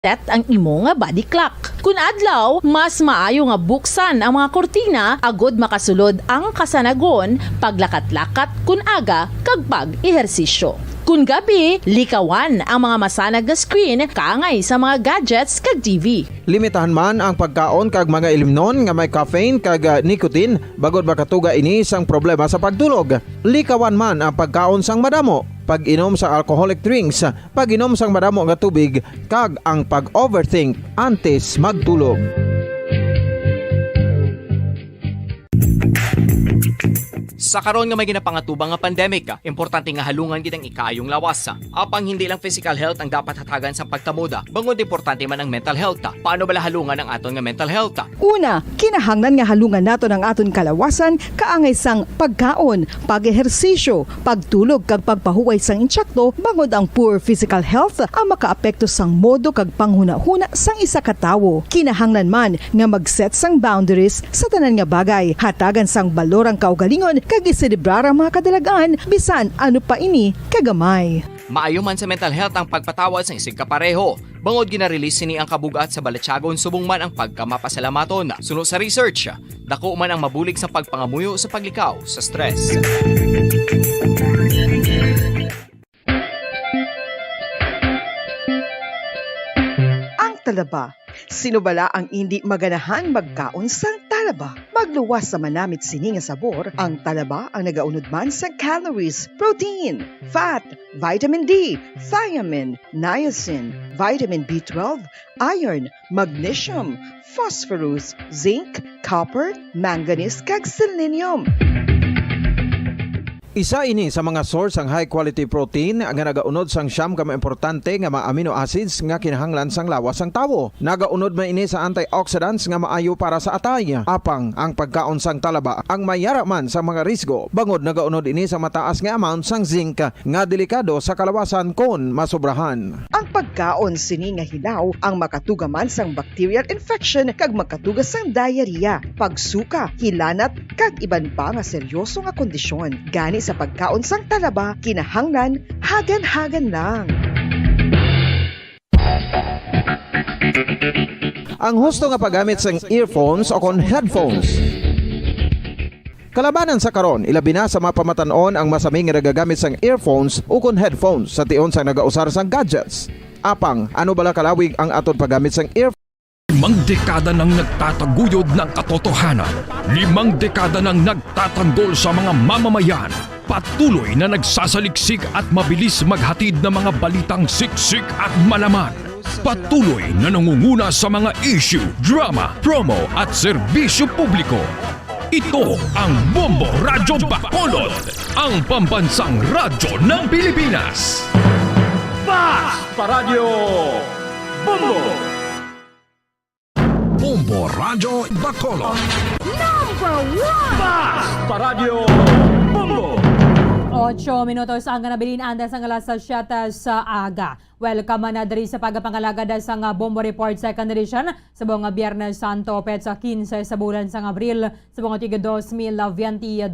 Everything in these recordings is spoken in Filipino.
set ang imo nga body clock. Kung adlaw, mas maayo nga buksan ang mga kortina agod makasulod ang kasanagon paglakat-lakat kun aga kag pag-ehersisyo. Kung gabi, likawan ang mga masanag na screen kaangay sa mga gadgets kag TV. Limitahan man ang pagkaon kag mga ilimnon nga may caffeine kag nicotine bagod makatuga ini sang problema sa pagtulog. Likawan man ang pagkaon sang madamo, pag-inom sa alcoholic drinks, pag-inom sang madamo nga tubig kag ang pag-overthink antes magtulog. Sa karon nga may ginapangatubang nga pandemic, importante nga halungan gid ang ikayong lawas. Apang hindi lang physical health ang dapat hatagan sa pagtamuda, bangod importante man ang mental health. Paano bala halungan ang aton nga mental health? Una, kinahanglan nga halungan nato ang aton kalawasan kaangay sang pagkaon, pag-ehersisyo, pagtulog kag pagpahuway sang insyakto bangod ang poor physical health ang makaapekto sang modo kag panghuna-huna sang isa ka tawo. Kinahanglan man nga mag-set sang boundaries sa tanan nga bagay, hatagan sang balorang kaugalingon kag iselebrar ang mga kadalagan bisan ano pa ini kagamay. Maayo man sa mental health ang pagpatawad sa isig kapareho. Bangod ginarelease ni ang kabugat sa balatsagon subong man ang pagkamapasalamaton. Suno sa research, dako man ang mabulig sa pagpangamuyo sa paglikaw sa stress. Ang talaba. Sino bala ang hindi maganahan magkaon sang talaba? Magluwas sa manamit sini nga sabor, ang talaba ang nagaunod man sa calories, protein, fat, vitamin D, thiamine, niacin, vitamin B12, iron, magnesium, phosphorus, zinc, copper, manganese kag selenium. Isa ini sa mga source ang high quality protein nga nagaunod sang siyam ka importante nga mga amino acids nga kinahanglan sang lawas sang tawo. Nagaunod man ini sa antioxidants nga maayo para sa atay. Apang ang pagkaon sang talaba ang mayara man sa mga risgo. Bangod nagaunod ini sa mataas nga amount sang zinc nga delikado sa kalawasan kon masobrahan. Ang pagkaon sini nga hilaw ang makatugaman sang bacterial infection kag makatuga sang diarrhea, pagsuka, hilanat kag iban pa nga seryoso nga kondisyon. Gani sa pagkaon sang talaba, kinahanglan hagan-hagan lang. Ang husto nga paggamit sang earphones o kon headphones. Kalabanan sa karon, ilabi na sa mapamatanon ang masaming nga nagagamit sang earphones o kon headphones sa tion sang nagausar sang gadgets. Apang, ano bala kalawig ang aton paggamit sang earphones? 5 dekada nang nagtataguyod ng katotohanan. 5 dekada nang nagtatanggol sa mga mamamayan. Patuloy na nagsasaliksik at mabilis maghatid ng mga balitang siksik at malaman. Patuloy na nangunguna sa mga issue, drama, promo at serbisyo publiko. Ito ang Bombo Radyo Bacolod, ang pambansang radyo ng Pilipinas. Fast Paradyo Bombo! Bombo Radyo Bacolod. Fast Paradyo Bombo! 8 minutos ang nabilin anda sa alas 7 sa aga. Welcome na diri sa pagpangalagad sa Bombo Report Second Edition sa buong Biyernes Santo petsa 15 sa bulan sa Abril sa buong tiga 2022.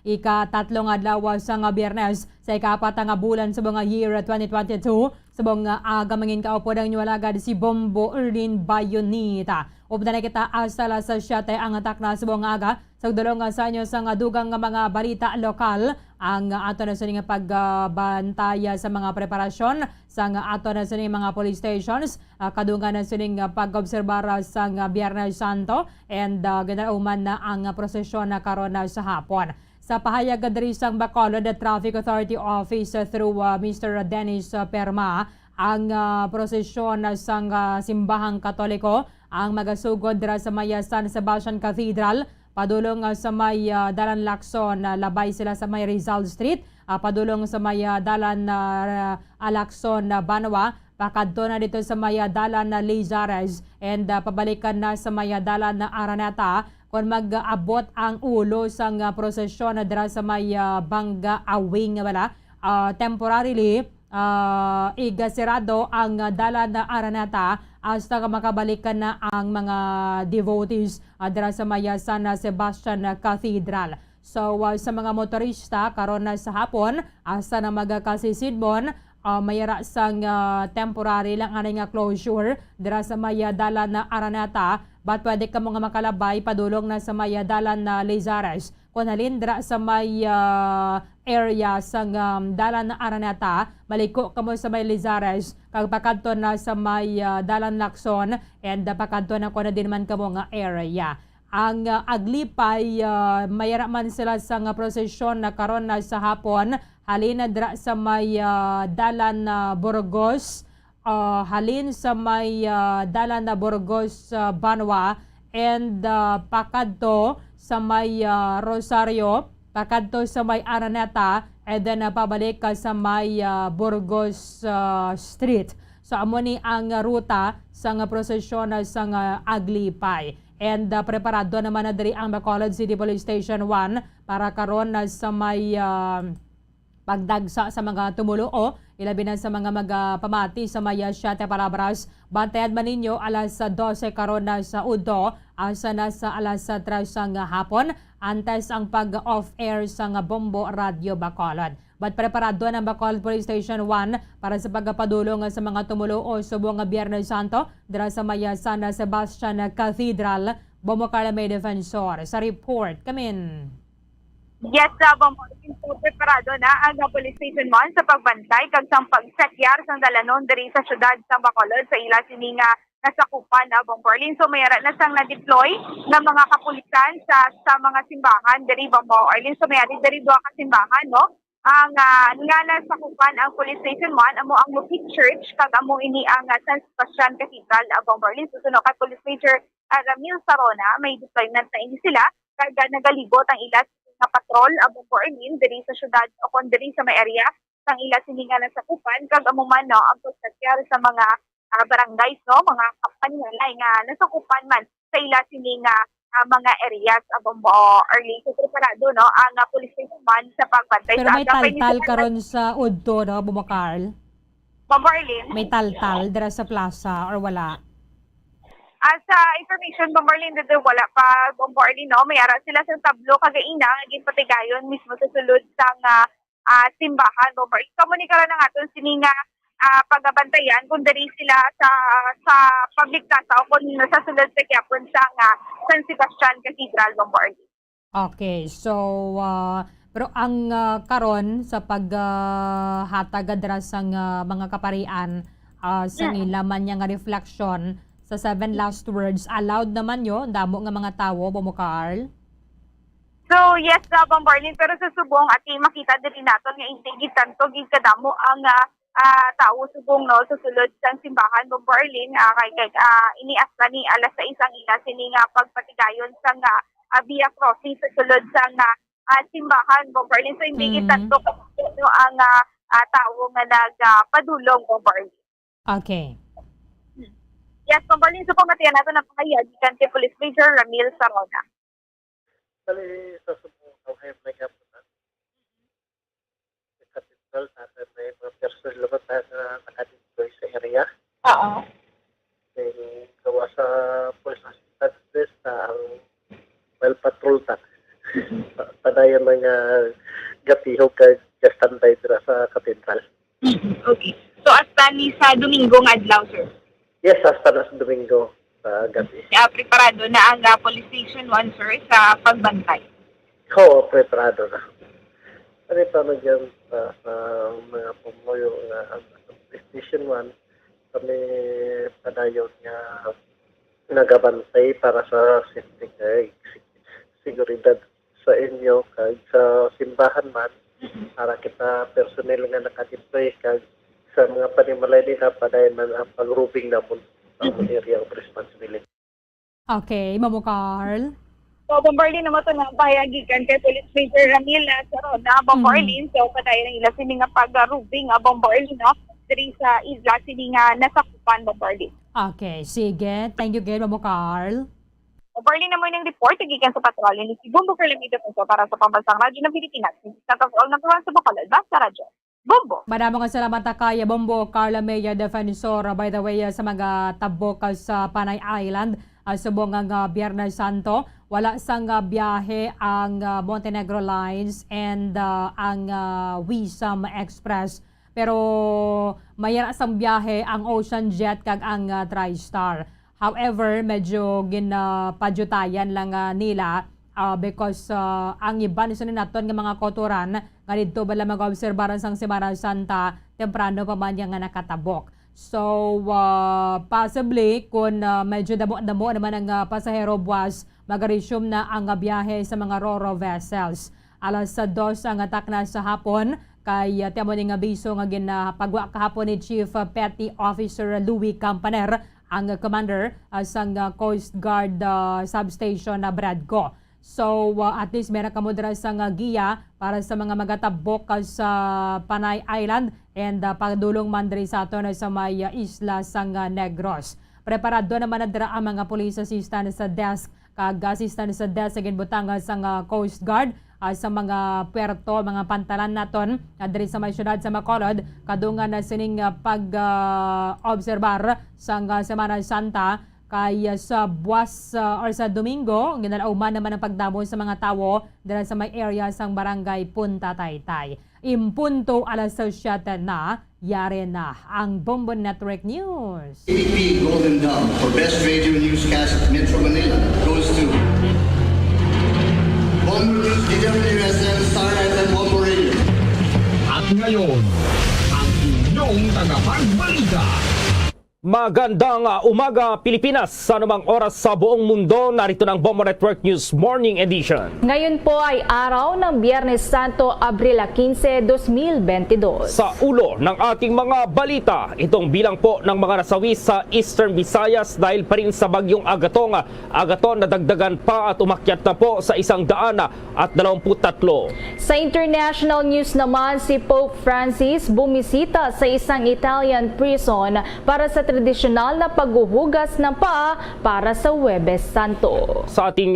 Ika-3 adlaw sa Biyernes sa ika-4 nga bulan sa buong year 2022 sa buong aga mangin kaupo ng niwalagad si Bombo Erlin Bayonita. Upda na kita asa alas 7 ang atak na sa buong aga sa dulong sa inyo sa dugang mga balita lokal ang ato na sa pagbantaya sa mga preparasyon sa ato na sa mga police stations kadungan na sa pag-obserbara sa Biyernes Santo and ginauman na ang prosesyon na karon sa hapon. Sa pahayag diri sa Bacolod Traffic Authority Office through Mr. Dennis Perma, ang prosesyon sa simbahang Katoliko ang magasugod dira sa may San Sebastian Cathedral. Padulong sa may Dalan Lacson, labay sila sa may Rizal Street. Padulong sa may Dalan Lacson, Banwa. Pakadto na dito sa may Dalan Lizares and pabalikan na sa may Dalan Araneta. Kung mag-abot ang ulo sa prosesyon dira sa may Bangga Awing wala. Temporarily, igasirado ang Dalan Araneta hasta makabalikan na ang mga devotees dira sa may San Sebastian Cathedral. So sa mga motorista karon na sa hapon asa na magakasisidmon mayara sang temporary lang anay nga closure dira sa may dalan na Araneta, but pwede ka mga makalabay padulong na sa may dalan na Lizares. Kung halin dira sa may area sang dalan na Araneta, maliko ka mo sa may Lizares, kag pakadto na sa may dalan Lacson, and pakadto na ko na din man ka mo nga area. Ang Aglipay, mayara man sila sa prosesyon na karon na sa hapon, halin na dira sa may dalan na Burgos, halin sa may dalan na Burgos Banwa, and pakadto sa may Rosario, pakadto sa may Araneta, and then pabalik ka sa may Burgos Street. So amo ni ang ruta sa prosesyon sa Aglipay. And preparado naman na diri ang Bacolod City Police Station 1 para karon na sa may pagdagsa sa mga tumuluo, ilabi na sa mga magpamati sa may Siete Palabras. Bantayan man ninyo alas 12 karon na sa Udo, asa na sa alas 3 ng hapon, antes ang pag-off-air sa Bombo Radio Bacolod. But preparado ng Bacolod Police Station 1 para sa pagpadulong sa mga tumuluo sa buong Biyernes Santo dira sa may San Sebastian Cathedral. Bombo Carla May Defensor sa report. Kamin. Yes, Bombo. Preparado na ang Police Station 1 sa pagbantay kag sang pagsekyar sang dalanon diri sa syudad sa Bacolod sa ila sininga nasakupan na Bomborlin. So mayara na sang na-deploy ng mga kapulisan sa mga simbahan diri Bomborlin. So mayari diri duha ka simbahan, no? Ang nga nasakupan ang Police Station 1 amo ang Lupit Church kag amo ini ang San Sebastian Cathedral Bomborlin. Susunod kay Police Major Ramil Sarona, may deployment na ini sila kag nagalibot ang ila nga patrol Bomborlin diri sa syudad o kon diri sa may area sang ila sininga nasakupan kag amo man no ang pagsakyar sa mga barangays, no, mga kapanilay nga nasakupan man sa ila sininga mga areas Bombo early. So preparado no ang Police Station 1 sa pagbantay. Pero may taltal karon sa Udto, no, Bumakarl? Bomborlin. May taltal dira sa plaza or wala? Sa information, Bomborlin, dito wala pa Bomborlin, no? May ara sila sa tablo kagaina, naging patigayon mismo sa sulod sang simbahan, Bomborlin. Komunikara na nga itong sininga pagbantayan kung dari sila sa public plaza o kung sa sulod sa Quiapo sa San Sebastian Cathedral, Bomborlin. Okay, so pero ang karon sa paghatag dira sang mga kaparian sa laman niya nga reflection sa 7 last words, allowed naman yo damo nga mga tawo, Bomokar? So yes, Bomborlin, pero sa subong at makita din naton nga hindi tanto gid kadamo ang tao subong no sa sulod sang simbahan Bomborlin kay iniasla ni alas 6 ang ila sini nga pagpatigayon sang via crossing sa sulod sang simbahan Bomborlin. So hindi tanto no ang tao nga nagpadulong Bomborlin. Okay. Yes, Bomborlin, so pamatiyan nato ng pangayag gikan kay Police Major Ramil Sarona. Bali sa subong kay may kapunan. Capital natin may mga personal laban na nakadeploy sa area. Oo. Gawa sa police assistance na ang well patrol ta. Padayon mga gatihog kay standby dira sa katedral. Okay. So hasta ni sa Domingo nga adlaw, sir? Yes, hasta na sa Domingo sa gabi. Preparado na ang Police Station 1, sir, sa pagbantay. Oo, preparado na. Ano pa nagyan sa mga pumuyo na Station 1 kami padayon nga nagabantay para sa safety kay seguridad sa inyo kag sa simbahan man para kita personnel nga nakadeploy kag sa mga panimalay nila padayon man ang pag-rubing namon ang area of responsibility. Okay, Mamukar. So, Bomborlin naman ito na pahayagikan kay Police Major Ramil Sarona, Bomborlin. So, patayo ng ila sini nga pag-rubing, Bomborlin, no? Diri sa isla, sini nga nasakupan, Bomborlin. Okay, sige. Thank you, Gail Mamukar. Bomborlin naman yung report, nagikan sa patrolya ni si Bombo Carlamita para sa Pambansang Radyo ng Pilipinas. Sa all na sa Bacolod, Basta Radyo. Bombo! Maraming salamat kay Bombo Carla Maya Defensor. By the way, sa mga tabok sa Panay Island, subong ang Biyernes Santo, wala sang biyahe ang Montenegro Lines and ang Wisam Express. pero mayroon asang biyahe ang Ocean Jet kag ang TriStar. However, medyo ginapadyutayan lang nila because ang iba ni naton nga mga kotoran nga dito bala mag-obserbaran sang Semana Santa temprano pa man yang nga nakatabok. So, possibly, kung medyo damo-damo naman ang pasahero buwas, mag-resume na ang biyahe sa mga Ro-Ro vessels. Alas 2 ang atak na sa hapon, kay tiyamo ni nga biso nga ginapagwa kahapon ni Chief Petty Officer Louis Campaner, ang commander sa Coast Guard substation na Bradco. So, at least meron kamudra sa giya para sa mga magatabok sa Panay Island and pagdulong man diri sa aton sa may isla sang Negros. Preparado naman na ang mga police assistant sa desk kag assistant sa desk sa ginbutang sang Coast Guard sa mga puerto, mga pantalan naton diri sa may syudad sa Bacolod kadungan na sining pag-obserbar sang Semana Santa. Kaya sa buwas or sa Domingo, ginalauman naman ang pagdamo sa mga tao dahil sa may area sang barangay Punta Taytay. Impunto alas 7 na, yari na ang Bombo Network News. ABP Golden Dome for Best Radio Newscast Metro Manila goes to Bombo News, DWSM, Star FM, Bombo Radio. At ngayon, ang inyong tagapagbalita. Magandang umaga Pilipinas sa anumang oras sa buong mundo. Narito ng Bombo Network News Morning Edition. Ngayon po ay araw ng Biyernes Santo, Abril 15, 2022. Sa ulo ng ating mga balita, itong bilang po ng mga nasawi sa Eastern Visayas dahil pa rin sa bagyong Agaton na dagdagan pa at umakyat na po sa 123. Sa international news naman, si Pope Francis bumisita sa isang Italian prison para sa tradisyonal na paghuhugas ng paa para sa Huwebes Santo. Sa ating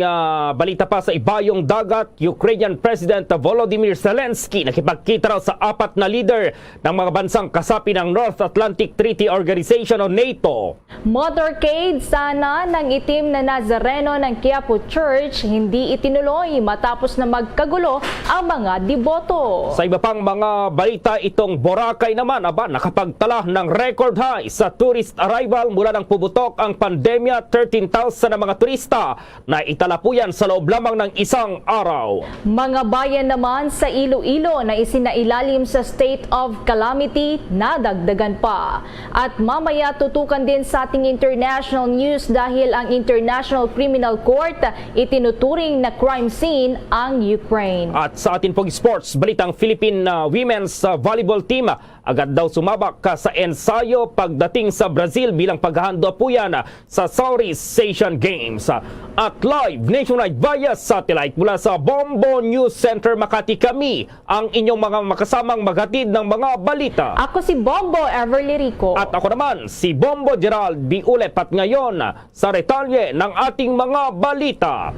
balita pa sa ibayong dagat, Ukrainian President Volodymyr Zelensky nakipagkita raw sa 4 na leader ng mga bansang kasapi ng North Atlantic Treaty Organization o NATO. Motorcade sana ng itim na Nazareno ng Quiapo Church hindi itinuloy matapos na magkagulo ang mga deboto. Sa iba pang mga balita, itong Boracay naman nakapagtala ng record high sa tourist arrival mula nang pubutok ang pandemya. 13,000 na mga turista na itala po yan sa loob lamang ng isang araw. Mga bayan naman sa Iloilo na isinailalim sa state of calamity nadagdagan pa. At mamaya tutukan din sa ating international news dahil ang International Criminal Court itinuturing na crime scene ang Ukraine. At sa atin pong sports, balitang Philippine women's volleyball team agad daw sumabak sa ensayo pagdating sa Brazil bilang paghahanda po yan sa Southeast Asian Games. At live nationwide via satellite mula sa Bombo News Center Makati, kami ang inyong mga makasamang maghatid ng mga balita. Ako si Bombo Everly Rico. At ako naman si Bombo Gerald B. Ulep. At ngayon sa retalye ng ating mga balita.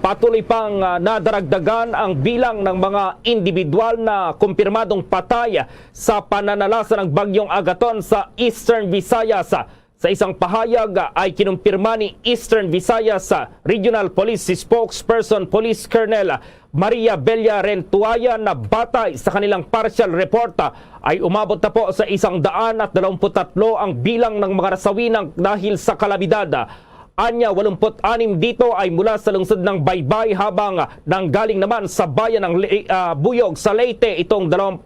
Patuloy pang nadaragdagan ang bilang ng mga individual na kumpirmadong patay sa pananalasa ng bagyong Agaton sa Eastern Visayas. Sa isang pahayag ay kinumpirma ni Eastern Visayas Regional Police Spokesperson Police Colonel Maria Belia Rentuaya na batay sa kanilang partial report ay umabot na po sa 123 ang bilang ng mga nasawi dahil sa kalamidad. Anya, 86 dito ay mula sa lungsod ng Baybay habang nanggaling naman sa bayan ng Buyog sa Leyte. Itong 20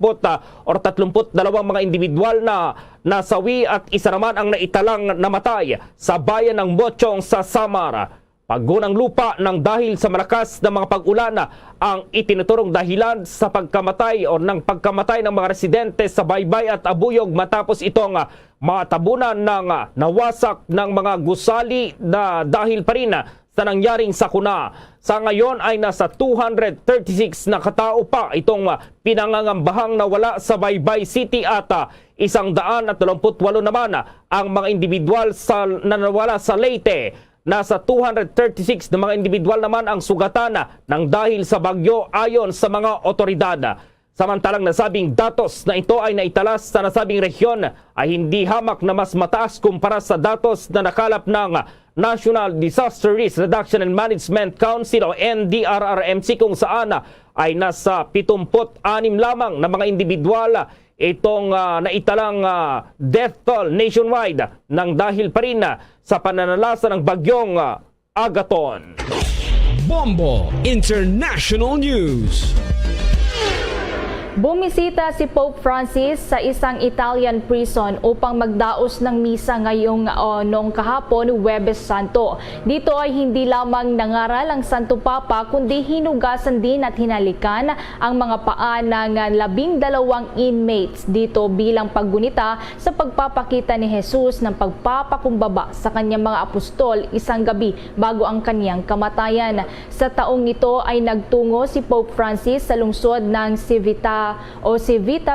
or 32 mga individual na nasawi at isa naman ang naitalang namatay sa bayan ng Mochong sa Samar. Paggunang lupa ng dahil sa malakas na mga pag-ulan ang itinuturong dahilan sa pagkamatay o ng pagkamatay ng mga residente sa Baybay at Abuyog matapos itong matabunan ng nawasak ng mga gusali na dahil pa rin sa nangyaring sakuna. Sa ngayon ay nasa 236 na katao pa itong pinangangambahang nawala sa Baybay City at 128 naman ang mga individual na nawala sa Leyte. Nasa 236 na mga individual naman ang sugatan ng dahil sa bagyo ayon sa mga otoridad. Samantalang nasabing datos na ito ay naitalas sa nasabing rehiyon ay hindi hamak na mas mataas kumpara sa datos na nakalap ng National Disaster Risk Reduction and Management Council o NDRRMC kung saan ay nasa 76 lamang na mga individual itong naitalang death toll nationwide nang dahil pa rin sa pananalasa ng bagyong Agaton. Bombo International News. Bumisita si Pope Francis sa isang Italian prison upang magdaos ng misa ngayong noong kahapon, Huwebes Santo. Dito ay hindi lamang nangaral ang Santo Papa kundi hinugasan din at hinalikan ang mga paa ng 12 inmates dito bilang paggunita sa pagpapakita ni Jesus ng pagpapakumbaba sa kanyang mga apostol isang gabi bago ang kanyang kamatayan. Sa taong ito ay nagtungo si Pope Francis sa lungsod ng Civita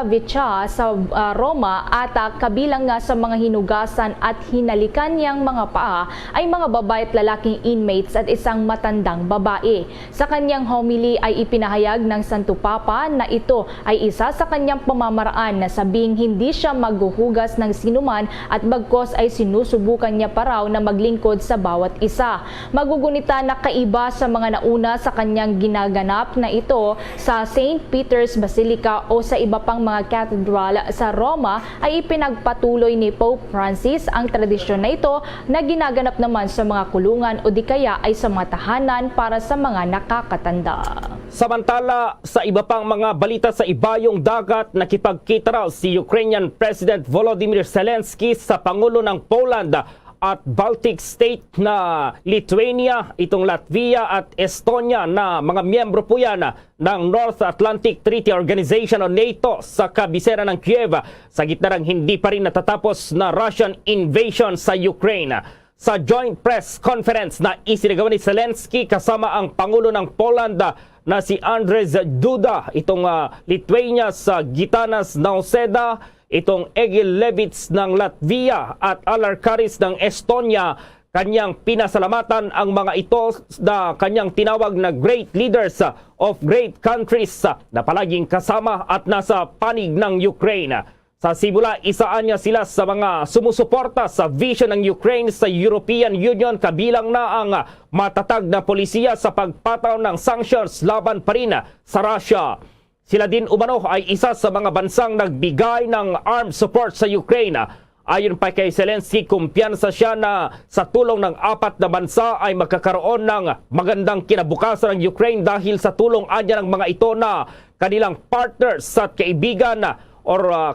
Vecchia sa Roma at kabilang nga sa mga hinugasan at hinalikan niyang mga paa ay mga babae at lalaking inmates at isang matandang babae. Sa kanyang homily ay ipinahayag ng Santo Papa na ito ay isa sa kanyang pamamaraan na sabing hindi siya maghuhugas ng sinuman at bagkos ay sinusubukan niya pa raw na maglingkod sa bawat isa. Magugunita na kaiba sa mga nauna sa kanyang ginaganap na ito sa St. Peter's Basilica o sa iba pang mga cathedral sa Roma ay ipinagpatuloy ni Pope Francis ang tradisyon na ito na ginaganap naman sa mga kulungan o di kaya ay sa mga tahanan para sa mga nakakatanda. Samantala, sa iba pang mga balita sa ibayong dagat, nakipagkita raw si Ukrainian President Volodymyr Zelensky sa Pangulo ng Poland at Baltic State na Lithuania, itong Latvia at Estonia na mga miyembro po yan ng North Atlantic Treaty Organization o NATO sa kabisera ng Kiev sa gitna ng hindi pa rin natatapos na Russian invasion sa Ukraine. Sa joint press conference na isinagawa ni Zelensky kasama ang Pangulo ng Poland na si Andrzej Duda, itong Lithuania sa Gitanas Nauseda, itong Egil Levits ng Latvia at Alarkaris ng Estonia, kanyang pinasalamatan ang mga ito na kanyang tinawag na great leaders of great countries na palaging kasama at nasa panig ng Ukraine. Sa simula, isaan niya sila sa mga sumusuporta sa vision ng Ukraine sa European Union, kabilang na ang matatag na polisiya sa pagpataw ng sanctions laban pa rin sa Russia. Sila din umano ay isa sa mga bansang nagbigay ng armed support sa Ukraine. Ayon pa kay Zelensky, kumpiyansa siya na sa tulong ng 4 na bansa ay magkakaroon ng magandang kinabukasan ng Ukraine dahil sa tulong anya ng mga ito na kanilang partners at kaibigan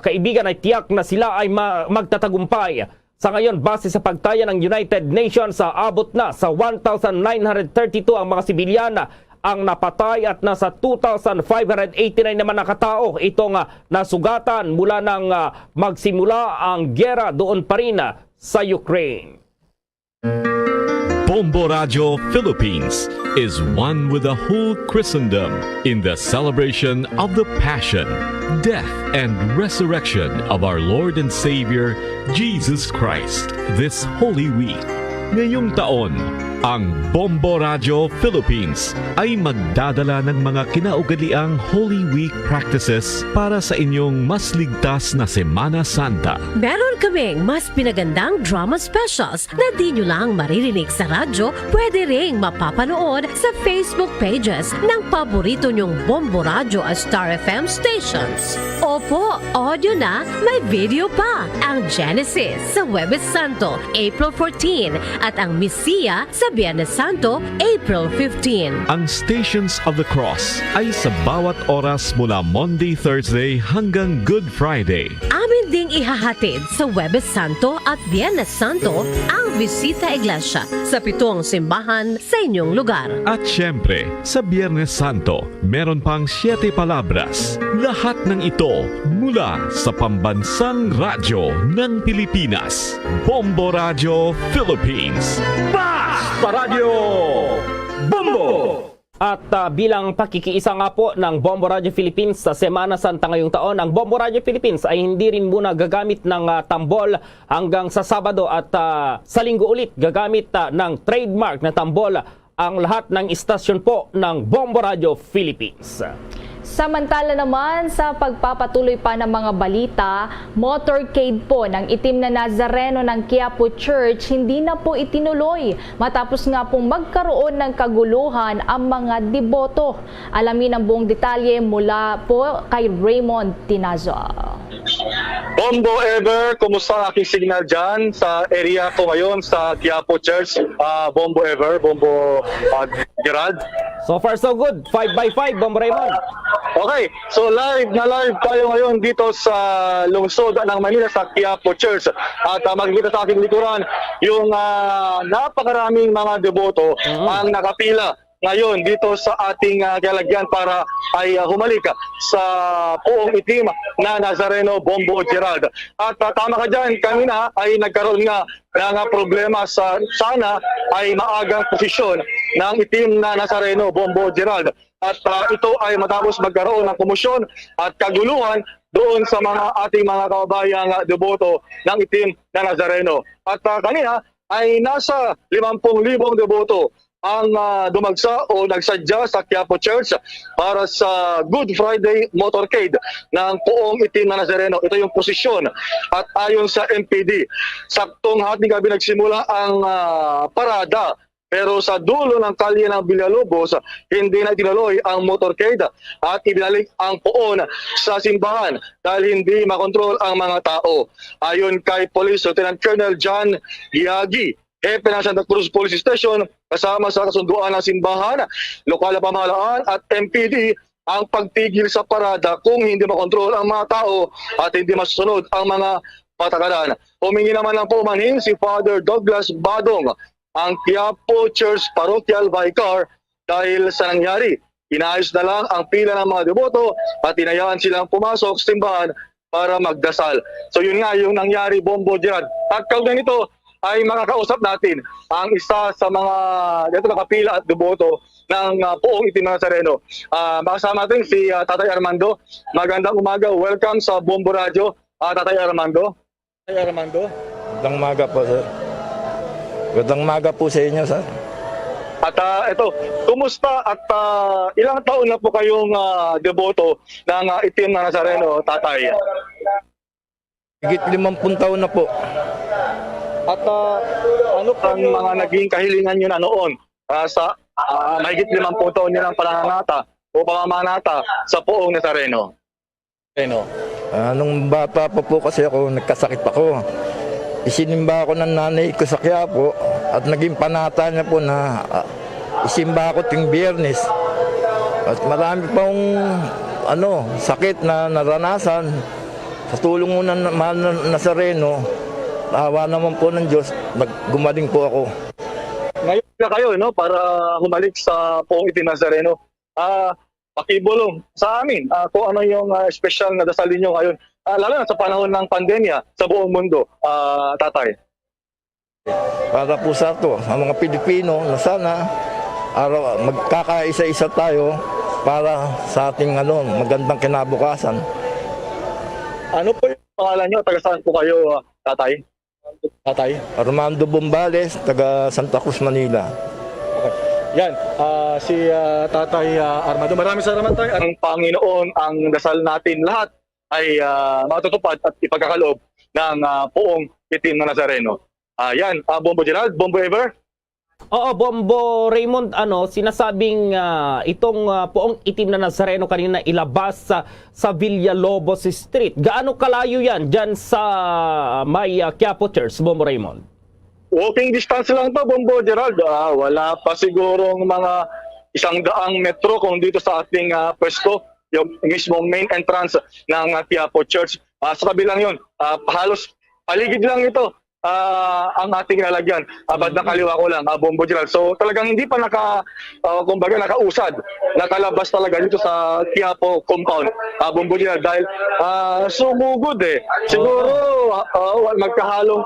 kaibigan ay tiyak na sila ay magtatagumpay. Sa ngayon, base sa pagtaya ng United Nations, abot na sa 1,932 ang mga sibilyan ang napatay at nasa 2,589 naman na katao itong nasugatan mula nang magsimula ang giyera doon pa rin sa Ukraine. Bombo Radio Philippines is one with the whole Christendom in the celebration of the Passion, Death, and Resurrection of our Lord and Savior, Jesus Christ, this Holy Week. Ngayong taon, ang Bombo Radio Philippines ay magdadala ng mga kinaugaliang Holy Week practices para sa inyong mas ligtas na Semana Santa. Meron kaming mas pinagandang drama specials na di nyo lang maririnig sa radyo, pwede ring mapapanood sa Facebook pages ng paborito nyong Bombo Radio at Star FM stations. Opo, audio na, may video pa. Ang Genesis sa Huwebes Santo, April 14 at ang Misiya sa Biyernes Santo, April 15. Ang Stations of the Cross ay sa bawat oras mula Monday, Thursday hanggang Good Friday. Amin ding ihahatid sa Huwebes Santo at Biyernes Santo ang Visita Iglesia sa 7 simbahan sa inyong lugar. At syempre, sa Biyernes Santo, meron pang 7 palabras. Lahat ng ito mula sa pambansang radyo ng Pilipinas. Bombo Radio Philippines. Basta Radio Bombo! At bilang pakikiisa nga po ng Bombo Radio Philippines sa Semana Santa ngayong taon, ang Bombo Radio Philippines ay hindi rin muna gagamit ng tambol hanggang sa Sabado at sa Linggo ulit gagamit ng trademark na tambol ang lahat ng istasyon po ng Bombo Radio Philippines. Samantala naman sa pagpapatuloy pa ng mga balita, motorcade po ng itim na Nazareno ng Quiapo Church hindi na po itinuloy matapos nga pong magkaroon ng kaguluhan ang mga deboto. Alamin ang buong detalye mula po kay Raymond Tinazo. Bombo Ever, kumusta ang aking signal dyan sa area ko ngayon sa Quiapo Church? Bombo Ever, Bombo Gerald. So far so good. 5x5, Bombo Raymond. Okay, so live tayo ngayon dito sa lungsod ng Manila sa Quiapo Church. At makikita sa aking likuran yung napakaraming mga deboto ang nakapila ngayon dito sa ating kalagyan para ay humalik sa Poong Itim na Nazareno Bombo Gerald. At tama ka dyan, kanina ay nagkaroon nga ng problema sa sana ay maagang posisyon ng Itim na Nazareno Bombo Gerald. At ito ay matapos magkaroon ng komosyon at kaguluhan doon sa ating mga kababayang deboto ng Itim na Nazareno. At kanina ay nasa 50,000 deboto ang dumagsa o nagsadya sa Quiapo Church para sa Good Friday Motorcade ng Poong Itim na Nazareno. Ito yung posisyon. At ayon sa MPD, saktong hating gabi nagsimula ang parada. Pero sa dulo ng kalye ng Villalobos, hindi na tinuloy ang motorcade at ibinalik ang poon sa simbahan dahil hindi makontrol ang mga tao. Ayon kay Police Lieutenant Colonel John Giagi, Hepe ng Santa Cruz Police Station, kasama sa kasunduan ng simbahan, lokal na pamahalaan at MPD, ang pagtigil sa parada kung hindi makontrol ang mga tao at hindi masusunod ang mga patakaran. Humingi naman ng paumanhin si Father Douglas Badong, ang Quiapo Church Parochial Vicar, dahil sa nangyari. Inaayos na lang ang pila ng mga deboto at inayaan silang pumasok sa simbahan para magdasal. So yun nga yung nangyari, Bombo Gerald. At kaugnay nito ay makakausap natin ang isa sa mga dito nakapila at deboto ng Poong Itim na Nazareno. Makasama natin si Tatay Armando. Magandang umaga. Welcome sa Bombo Radio, Tatay Armando. Tatay Armando. Magandang umaga po, sir. Magandang umaga po sa inyo, sir. At ito, kumusta at ilang taon na po kayong deboto ng Itim na Nazareno, Tatay? Higit 50 taon na po. At ano pang mga naging kahilingan nyo na noon sa mahigit 50 taon nyo ng pananangata o pamamanata sa Poong Nazareno? Nung bata pa po kasi ako, nagkasakit ako. Isinimba ako ng nanay ko sa Quiapo at naging panata niya po na isimba ako ting Biyernes. At marami pang sakit na naranasan. Sa tulong ng Nazareno, awa naman po ng Diyos, gumaling po ako. Ngayon na kayo, no, para humalik sa Poong Itim na Nazareno. Pakibulong sa amin kung ano yung special na dasal ninyo ngayon. Lalo na sa panahon ng pandemya sa buong mundo, Tatay. Para po sa ito, sa mga Pilipino na sana magkakaisa-isa tayo para sa ating magandang kinabukasan. Ano po yung pangalan nyo? Taga saan po kayo, Tatay? Armando Bombales, taga Santa Cruz, Manila. Okay. Yan, si Tatay Armando. Maraming salamat, Tay. Ang Panginoon, ang dasal natin lahat ay matutupad at ipagkakaloob ng Poong Itim na Nazareno. Yan, Bombo Gerald, Bombo Ever. Oo, Bombo Raymond, sinasabing itong Poong Itim na Nazareno kanina ilabas sa Villalobos Street. Gaano kalayo yan dyan sa may Quiapo Church, Bombo Raymond? Walking distance lang to, Bombo Gerald. Wala pa sigurong mga 100 metro kung dito sa ating pwesto, yung mismong main entrance ng Quiapo Church. Sa kabilang yun, halos paligid lang ito. Ang ating lalagyan, bandang kaliwa ko lang, Bombo Gerald. So talagang hindi pa nakausad, nakalabas talaga dito sa Quiapo compound, Bombo Gerald, dahil sumugod siguro magkahalong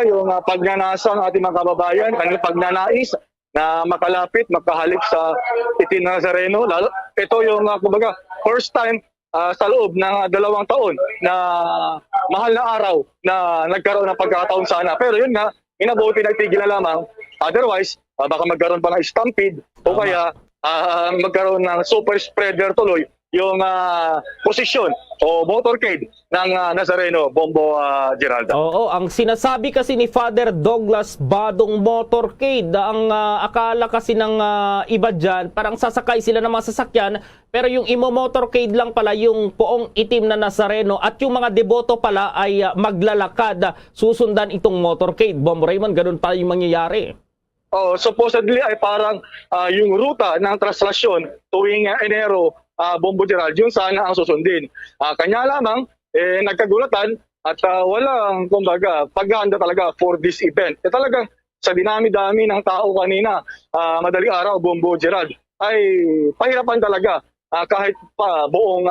yung pagnanasa ng ating mga kababayan, kanilang pagnanais na makalapit, makahalik sa Itim na Nazareno. Ito yung first time sa loob ng 2 taon na mahal na araw na nagkaroon ng pagkakataon sana. Pero yun nga, inabuti nagtigil na lamang. Otherwise, baka magkaroon pa ng stampede o kaya magkaroon ng super spreader tuloy yung posisyon o motorcade ng Nazareno, Bombo Gerald. Oo, ang sinasabi kasi ni Father Douglas Badong motorcade, ang akala kasi ng iba dyan, parang sasakay sila ng mga sasakyan, pero yung imo-motorcade lang pala yung poong itim na Nazareno at yung mga deboto pala ay maglalakad, susundan itong motorcade. Bombo Raymond, ganun pa yung mangyayari. Oh, supposedly ay parang yung ruta ng traslasyon tuwing Enero, Bombo Gerald, yun sana ang susundin. Kanya lamang, nagkagulatan at walang, kumbaga, paghahanda talaga for this event. Talagang sa dinami-dami ng tao kanina, madaling araw, Bombo Gerald, ay pahirapan talaga kahit pa buong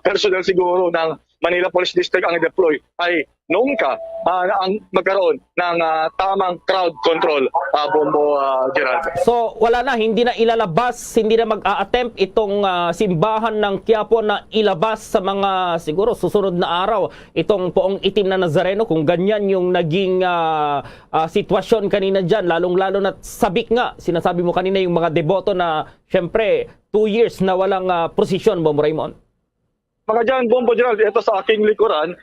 personnel siguro ng Manila Police District ang deploy ay noong ang magkaroon ng tamang crowd control, Bombo Gerald. So wala na, hindi na ilalabas, hindi na mag-a-attempt itong simbahan ng Quiapo na ilabas sa mga siguro susunod na araw itong poong itim na Nazareno kung ganyan yung naging sitwasyon kanina dyan, lalong-lalo na sabik nga, sinasabi mo kanina yung mga deboto na syempre 2 years na walang prosesyon, Bombo Raymond. Mga dyan, Bombo Gerald, ito sa aking likuran,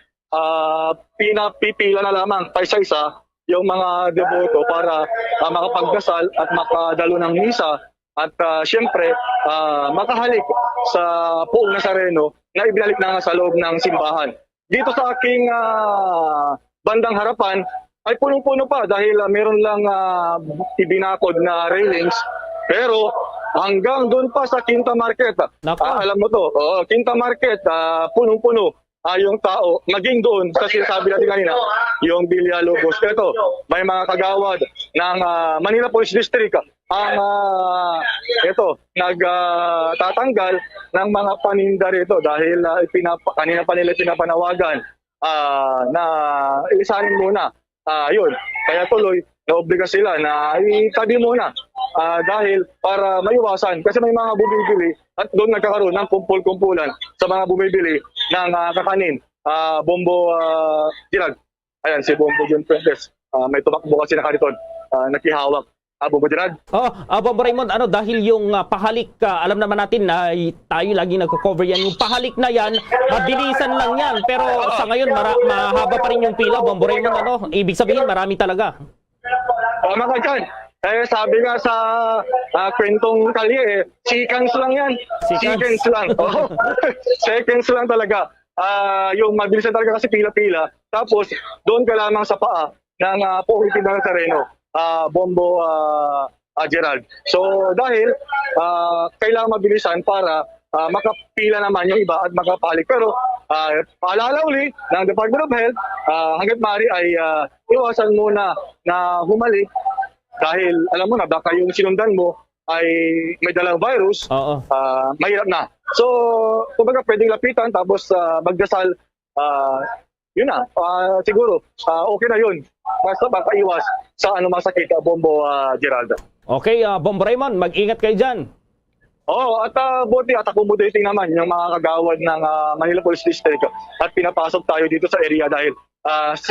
pinapipila na lamang paisa-isa yung mga deboto para makapagdasal at makadalo ng misa at syempre makahalik sa poong Nazareno na ibinalik na nga sa loob ng simbahan. Dito sa aking bandang harapan ay punong-puno pa dahil meron lang ibinakod na railings, pero hanggang doon pa sa Quinta Market. Alam mo to, Quinta Market, punong-puno yung tao. Maging doon, sa sinasabi natin kanina, yung Villalobos. Ito, may mga kagawad ng Manila Police District ang nagtatanggal ng mga paninda rito dahil kanina pa nila pinapanawagan na ilisanin muna. Yun, kaya tuloy, naobliga sila na itabi muna dahil para maiwasan kasi may mga bumibili at doon nagkakaroon ng kumpul-kumpulan sa mga bumibili ng kakanin. Bombo Gerald. Ayan, si Bombo John Fuentes. May tumakbo kasi na kariton. Nakihawak. Bombo Gerald. Bombo Raymond, dahil yung pahalik, alam naman natin na tayo lagi nagko-cover yan. Yung pahalik na yan, mabilisan lang yan. Pero sa ngayon, mahaba pa rin yung pila. Bombo Raymond, ibig sabihin, marami talaga. Tama ka dyan. Sabi nga sa kwentong kalye, seconds lang yan. Seconds lang. Seconds lang talaga. Yung mabilisan talaga kasi pila-pila. Tapos, doon ka lamang sa paa ng poong itim na Nazareno, Bombo Gerald. So, dahil kailangan mabilisan para makapila naman yung iba at makapalik. Pero, paalala uli ng Department of Health, hanggat maaari ay iwasan muna na humalik dahil alam mo na baka yung sinundan mo ay may dalang virus, mahirap na. So, kumbaga pwedeng lapitan tapos magdasal, yun na, siguro okay na yun. Basta baka iwas sa anumang sakit, Bombo Gerald. Okay, Bombo Raymond, mag-ingat kayo dyan. At buti at accommodating naman yung mga kagawad ng Manila Police District at pinapasok tayo dito sa area dahil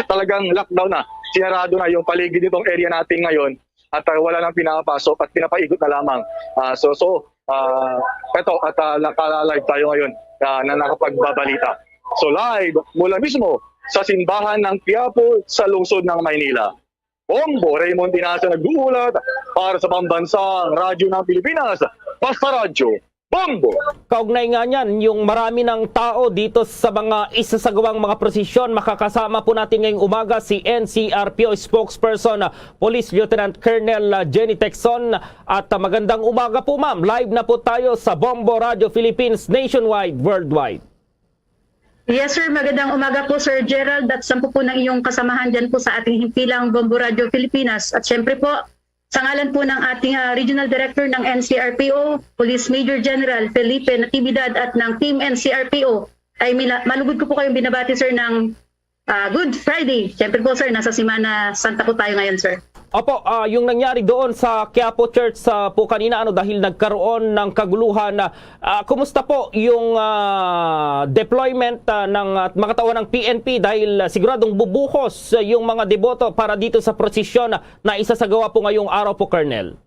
talagang lockdown na. Sinarado na yung paligid nitong area natin ngayon at wala nang pinapasok at pinapaigot na lamang. Ito at naka-live tayo ngayon na nakapagbabalita. So live mula mismo sa simbahan ng Quiapo sa lungsod ng Maynila. Bombo Raymond Inasa nag-uulat para sa pambansang radyo ng Pilipinas. Basta Radyo, Bombo! Kaugnay nga niyan, yung marami ng tao dito sa mga isasagawang mga prosesyon, makakasama po natin ngayong umaga si NCRPO spokesperson, Police Lieutenant Colonel Jenny Texon. At magandang umaga po ma'am, live na po tayo sa Bombo Radio Philippines nationwide, worldwide. Yes sir, magandang umaga po Sir Gerald at sampu po ng iyong kasamahan dyan po sa ating himpilang Bombo Radio Pilipinas. At syempre po, sa ngalan po ng ating Regional Director ng NCRPO, Police Major General Felipe Natividad at ng Team NCRPO, ay malugod ko po kayong binabati sir ng Good Friday. Syempre po sir, nasa Semana Santa po tayo ngayon sir. Opo, yung nangyari doon sa Quiapo Church po kanina dahil nagkaroon ng kaguluhan, kumusta po yung deployment ng mga tao ng PNP dahil siguradong bubuhos yung mga deboto para dito sa prosesyon na isasagawa po ngayong araw po, Colonel?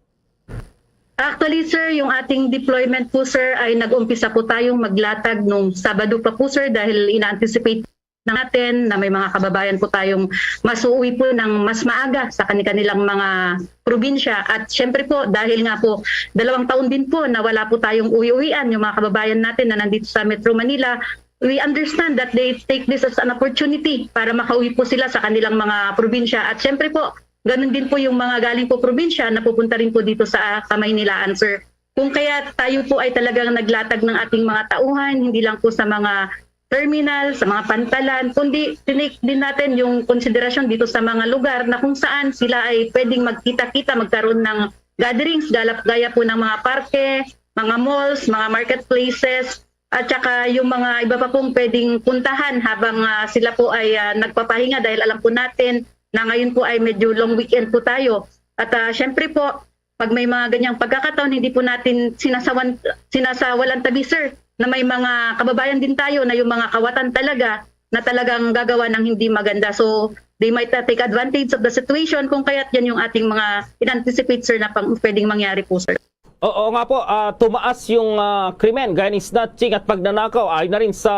Actually, sir, yung ating deployment po, sir, ay nag-umpisa po tayong maglatag nung Sabado pa po, sir, dahil ina-anticipate natin na may mga kababayan po tayong masuuwi po ng mas maaga sa kanilang mga probinsya. At syempre po, dahil nga po 2 taon din po na wala po tayong uwi-uwian yung mga kababayan natin na nandito sa Metro Manila, we understand that they take this as an opportunity para makauwi po sila sa kanilang mga probinsya. At syempre po, ganun din po yung mga galing po probinsya na pupunta rin po dito sa Kamaynilaan, sir. Kung kaya tayo po ay talagang naglatag ng ating mga tauhan, hindi lang po sa mga terminal, sa mga pantalan, kundi tinake din natin yung konsiderasyon dito sa mga lugar na kung saan sila ay pwedeng magkita-kita, magkaroon ng gatherings, gaya po ng mga parke, mga malls, mga marketplaces, at saka yung mga iba pa pong pwedeng puntahan habang sila po ay nagpapahinga dahil alam po natin na ngayon po ay medyo long weekend po tayo. At syempre po, pag may mga ganyang pagkakataon, hindi po natin sinasawalan tabi, sir, na may mga kababayan din tayo na yung mga kawatan talaga na talagang gagawa ng hindi maganda. So, they might take advantage of the situation kung kaya't yan yung ating mga in-anticipate, sir, na pwedeng mangyari po, sir. Oo nga po, tumaas yung krimen gaya ng snatching at pagnanakaw. Ayon na rin sa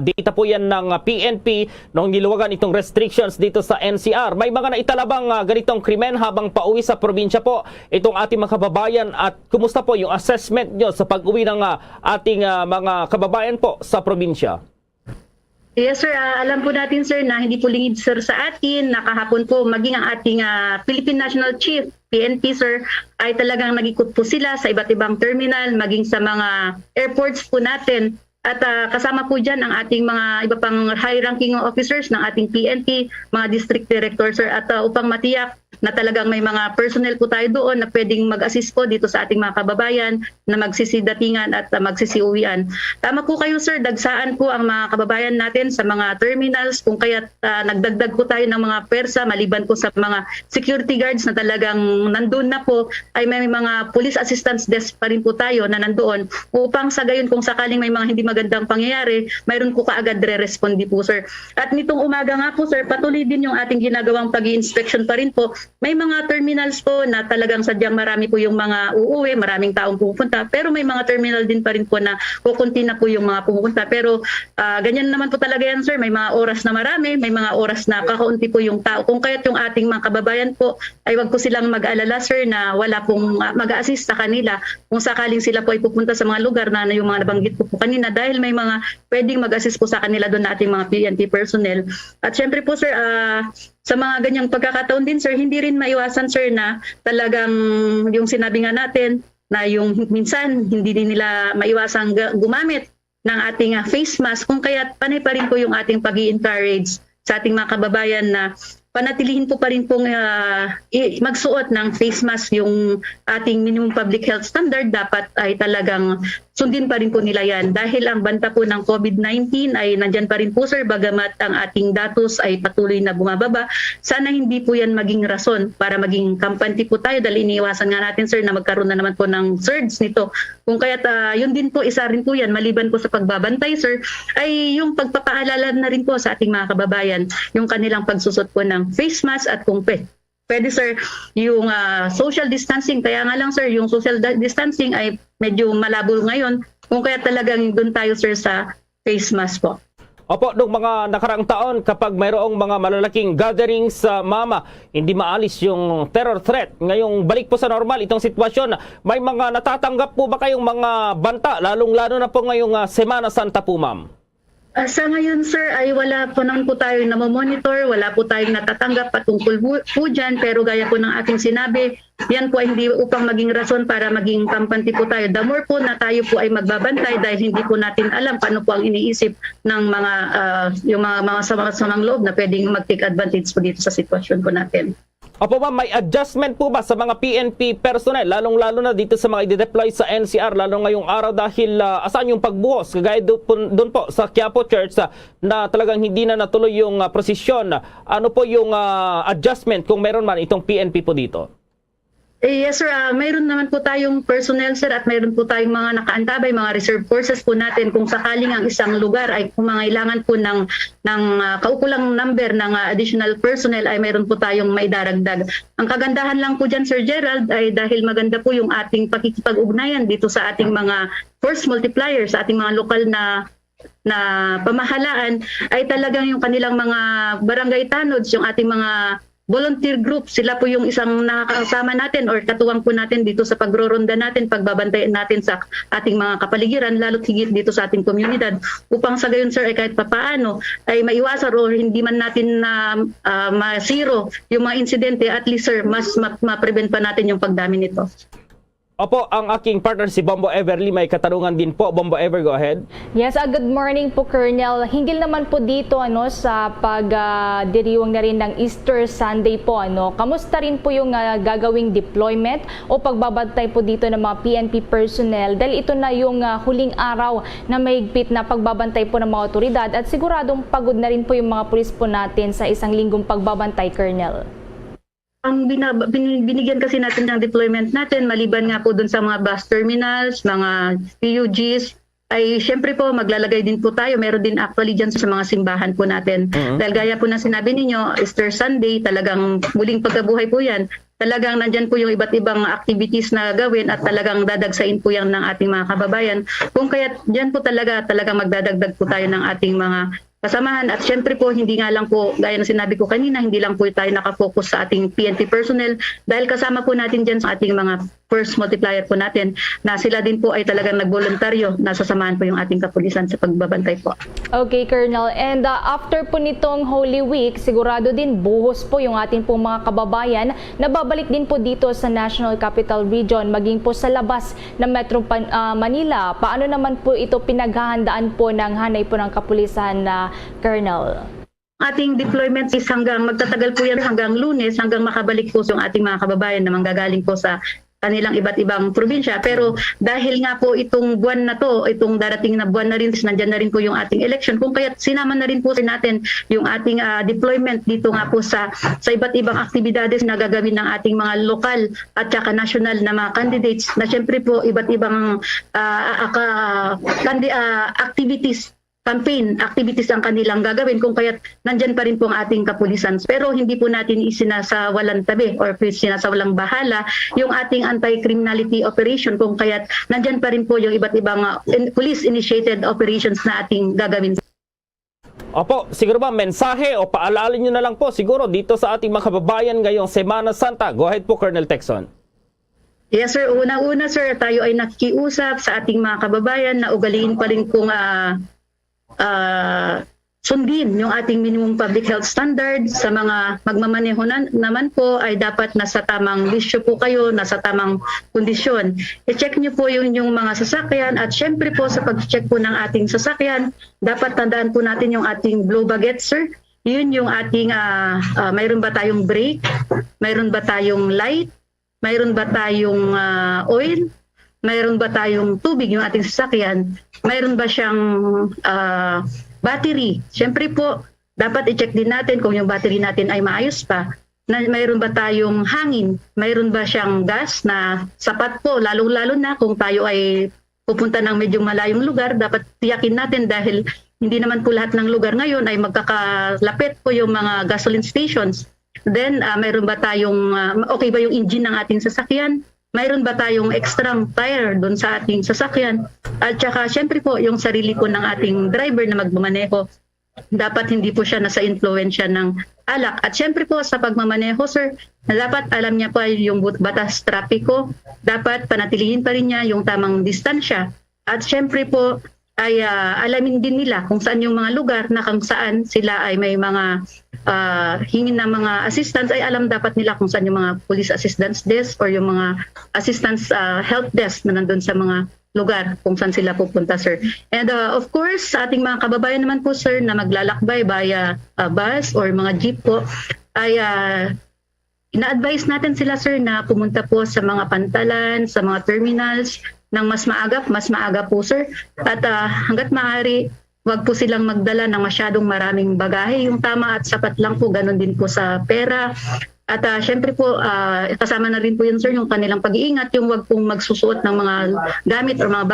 data po yan ng PNP noong niluwagan itong restrictions dito sa NCR. May mga naitalabang ganitong krimen habang pauwi sa probinsya po itong ating mga kababayan. At kumusta po yung assessment nyo sa pag-uwi ng ating mga kababayan po sa probinsya? Yes, sir. Alam po natin, sir, na hindi po lingid, sir, sa atin. Nakahapon po, maging ang ating Philippine National Chief, PNP, sir, ay talagang nag-ikot po sila sa iba't ibang terminal, maging sa mga airports po natin. At kasama po dyan ang ating mga iba pang high-ranking officers ng ating PNP, mga district directors, sir, at upang matiyak na talagang may mga personnel po tayo doon na pwedeng mag-assist po dito sa ating mga kababayan na magsisidatingan at magsisiuwian. Tama po kayo, sir, dagsaan po ang mga kababayan natin sa mga terminals kung kaya't nagdagdag po tayo ng mga persa maliban po sa mga security guards na talagang nandun na po, ay may mga police assistance desk pa rin po tayo na nandoon upang sa gayon kung sakaling may mga hindi magandang pangyayari, mayroon po kaagad re-respondi po, sir. At nitong umaga nga po, sir, patuloy din yung ating ginagawang pag-i-inspection pa rin po. May mga terminals po na talagang sadyang marami po yung mga uuwi, maraming taong pupunta, pero may mga terminal din pa rin po na kukunti na po yung mga pupunta. Pero ganyan naman po talaga yan, sir. May mga oras na marami, may mga oras na kakaunti po yung tao. Kung kaya't yung ating mga kababayan po, ay wag po silang mag-alala, sir, na wala pong mag-assist sa kanila kung sakaling sila po ay pupunta sa mga lugar na yung mga nabanggit po kanina, dahil may mga pwedeng mag-assist po sa kanila doon na ating mga PNP personnel. At syempre po, sir, sa mga ganyang pagkakataon din, sir, hindi rin maiwasan, sir, na talagang yung sinabi nga natin na yung minsan hindi din nila maiwasang gumamit ng ating face mask, kung kaya't panay pa rin po yung ating pag-i-encourage sa ating mga kababayan na panatilihin po pa rin pong magsuot ng face mask. Yung ating minimum public health standard dapat ay talagang sundin pa rin po nila yan, dahil ang banta po ng COVID-19 ay nandyan pa rin po, sir, bagamat ang ating datos ay patuloy na bumababa. Sana hindi po yan maging rason para maging kampante po tayo, dahil iniiwasan nga natin, sir, na magkaroon na naman po ng surge nito. Kung kaya't yun din po, isa rin po yan, maliban po sa pagbabantay, sir, ay yung pagpapaalala na rin po sa ating mga kababayan, yung kanilang pagsusot po ng face mask, at kung pwede, sir, yung social distancing. Kaya nga lang, sir, yung social distancing ay medyo malabo ngayon. Kung kaya talagang doon tayo, sir, sa face mask po. Opo, noong mga nakaraang taon, kapag mayroong mga malalaking gatherings sa mama, hindi maalis yung terror threat. Ngayong balik po sa normal itong sitwasyon, may mga natatanggap po ba kayong mga banta, lalong-lalo na po ngayong Semana Santa po, ma'am? Sa ngayon, sir, ay wala po naman po tayo na monitor, wala po tayong natatanggap patungkol po dyan, pero gaya po ng ating sinabi, yan po ay hindi upang maging rason para maging kampante po tayo. The more po na tayo po ay magbabantay, dahil hindi po natin alam paano po ang iniisip ng mga yung mga samang loob na pwedeng mag-take advantage po dito sa sitwasyon po natin. Opo, ma'am, may adjustment po ba sa mga PNP personnel, lalong-lalo na dito sa mga i-deploy sa NCR, lalo ngayong araw, dahil asan yung pagbuhos, kagaya doon po sa Quiapo Church na talagang hindi na natuloy yung prosesyon. Ano po yung adjustment kung meron man itong PNP po dito? Yes sir, mayroon naman po tayong personnel sir at mayroon po tayong mga nakaantabay, mga reserve forces po natin kung sakaling ang isang lugar ay kumangailangan po ng kaukulang number ng additional personnel ay mayroon po tayong maidaragdag. Ang kagandahan lang po dyan Sir Gerald ay dahil maganda po yung ating pakikipag-ugnayan dito sa ating mga force multiplier, sa ating mga lokal na pamahalaan ay talagang yung kanilang mga barangay tanods, yung ating mga volunteer group, sila po yung isang nakakasama natin or katuwang po natin dito sa pagroronda natin, pagbabantayan natin sa ating mga kapaligiran, lalo't higit dito sa ating komunidad, upang sa gayon sir ay kahit papaano ay maiwasan o hindi man natin masiro yung mga insidente, at least sir, mas ma-prevent pa natin yung pagdami nito. Opo, ang aking partner si Bombo Everly may katanungan din po. Bombo Ever, go ahead. Yes, good morning po Colonel. Hinggil naman po dito sa pagdiriwang na rin ng Easter Sunday po. Kamusta rin po yung gagawing deployment o pagbabantay po dito ng mga PNP personnel? Dahil ito na yung huling araw na mahigpit na pagbabantay po ng mga otoridad at siguradong pagod na rin po yung mga pulis po natin sa isang linggong pagbabantay, Colonel. Ang binigyan kasi natin ng deployment natin, maliban nga po dun sa mga bus terminals, mga PUGs, ay syempre po maglalagay din po tayo. Meron din actually dyan sa mga simbahan po natin. Dahil gaya po na sinabi ninyo, Easter Sunday, talagang muling pagkabuhay po yan. Talagang nandyan po yung iba't ibang activities na gawin at talagang dadagsain po yan ng ating mga kababayan. Kung kaya dyan po talagang magdadagdag po tayo ng ating mga kasamahan. At syempre po, hindi nga lang po, gaya na sinabi ko kanina, hindi lang po tayo nakafocus sa ating PNP personnel dahil kasama po natin dyan sa ating mga first multiplier po natin na sila din po ay talagang nagboluntaryo na sasamahan po yung ating kapulisan sa pagbabantay po. Okay, Colonel. And after po nitong Holy Week, sigurado din buhos po yung ating pong mga kababayan na babalik din po dito sa National Capital Region, maging po sa labas ng Metro Manila. Paano naman po ito pinaghahandaan po ng hanay po ng kapulisan na Colonel? Ating deployment is magtatagal po yan hanggang Lunes, hanggang makabalik po yung ating mga kababayan na manggagaling po sa kanilang iba't ibang probinsya. Pero dahil nga po itong buwan na to, itong darating na buwan na rin, nandyan na rin po yung ating election. Kung kaya sinama na rin po natin yung ating deployment dito nga po sa iba't ibang aktibidades na gagawin ng ating mga lokal at saka national na mga candidates na syempre po iba't ibang activities, campaign activities ang kanilang gagawin, kung kaya't nandyan pa rin po ang ating kapulisan. Pero hindi po natin isinasawalang tabi or sinasawalang bahala yung ating anti-criminality operation, kung kaya't nandyan pa rin po yung iba't ibang police-initiated operations na ating gagawin. Opo, siguro ba mensahe o paalala nyo na lang po siguro dito sa ating mga kababayan ngayong Semana Santa? Go ahead po, Colonel Texon. Yes sir, una-una sir, tayo ay nakikiusap sa ating mga kababayan na ugaliin pa rin kung sundin yung ating minimum public health standard. Sa mga magmamaneho naman po ay dapat nasa tamang bisyo po kayo, nasa tamang kondisyon. I-check nyo po yung mga sasakyan at syempre po sa pag-check po ng ating sasakyan, dapat tandaan po natin yung ating blow baguette sir. Yun yung ating mayroon ba tayong brake, mayroon ba tayong light, mayroon ba tayong oil, mayroon ba tayong tubig yung ating sasakyan, mayroon ba siyang battery. Siyempre po, dapat i-check din natin kung yung battery natin ay maayos pa. Mayroon ba tayong hangin? Mayroon ba siyang gas na sapat po? Lalo-lalo na kung tayo ay pupunta ng medyo malayong lugar, dapat tiyakin natin dahil hindi naman po lahat ng lugar ngayon ay magkakalapit po yung mga gasoline stations. Then, mayroon ba tayong, okay ba yung engine ng ating sasakyan? Mayroon ba tayong extra tire doon sa ating sasakyan? At saka syempre po yung sarili po ng ating driver na magmamaneho. Dapat hindi po siya nasa influensya ng alak. At syempre po sa pagmamaneho sir, dapat alam niya po yung batas trapiko. Dapat panatilihin pa rin niya yung tamang distansya. At syempre po ay alamin din nila kung saan yung mga lugar na kung saan sila ay may mga hingin na mga assistance, ay alam dapat nila kung saan yung mga police assistance desk or yung mga assistance help desk na nandun sa mga lugar kung saan sila pupunta sir. And of course sa ating mga kababayan naman po sir na maglalakbay via bus or mga jeep po, ay ina-advise natin sila sir na pumunta po sa mga pantalan, sa mga terminals ng mas maaga po sir. At hanggat maaari, wag po silang magdala ng masyadong maraming bagahe. Yung tama at sapat lang po, ganun din po sa pera. At syempre po, kasama na rin po yun sir yung kanilang pag-iingat, yung wag pong magsusuot ng mga gamit o mga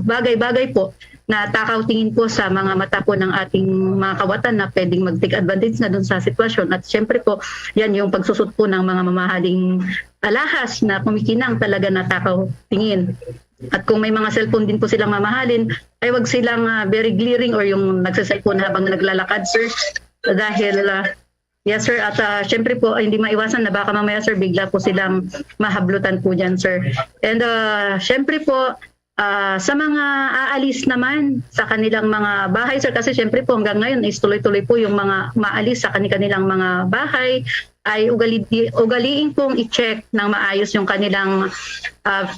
bagay-bagay po na takaw tingin po sa mga mata po ng ating mga kawatan na pwedeng mag-take advantage na doon sa sitwasyon. At syempre po, yan yung pagsusot po ng mga mamahaling alahas na kumikinang talaga na takaw tingin. At kung may mga cellphone din po silang mamahalin, ay wag silang very glaring or yung nagsa-cellphone habang naglalakad sir. Dahil yes sir, at syempre po hindi maiwasan na baka mamaya sir bigla po silang mahablutan po dyan sir. And syempre po sa mga aalis naman sa kanilang mga bahay sir, kasi syempre po hanggang ngayon is tuloy-tuloy po yung mga maalis sa kanilang mga bahay, ay ugaliin pong i-check ng maayos yung kanilang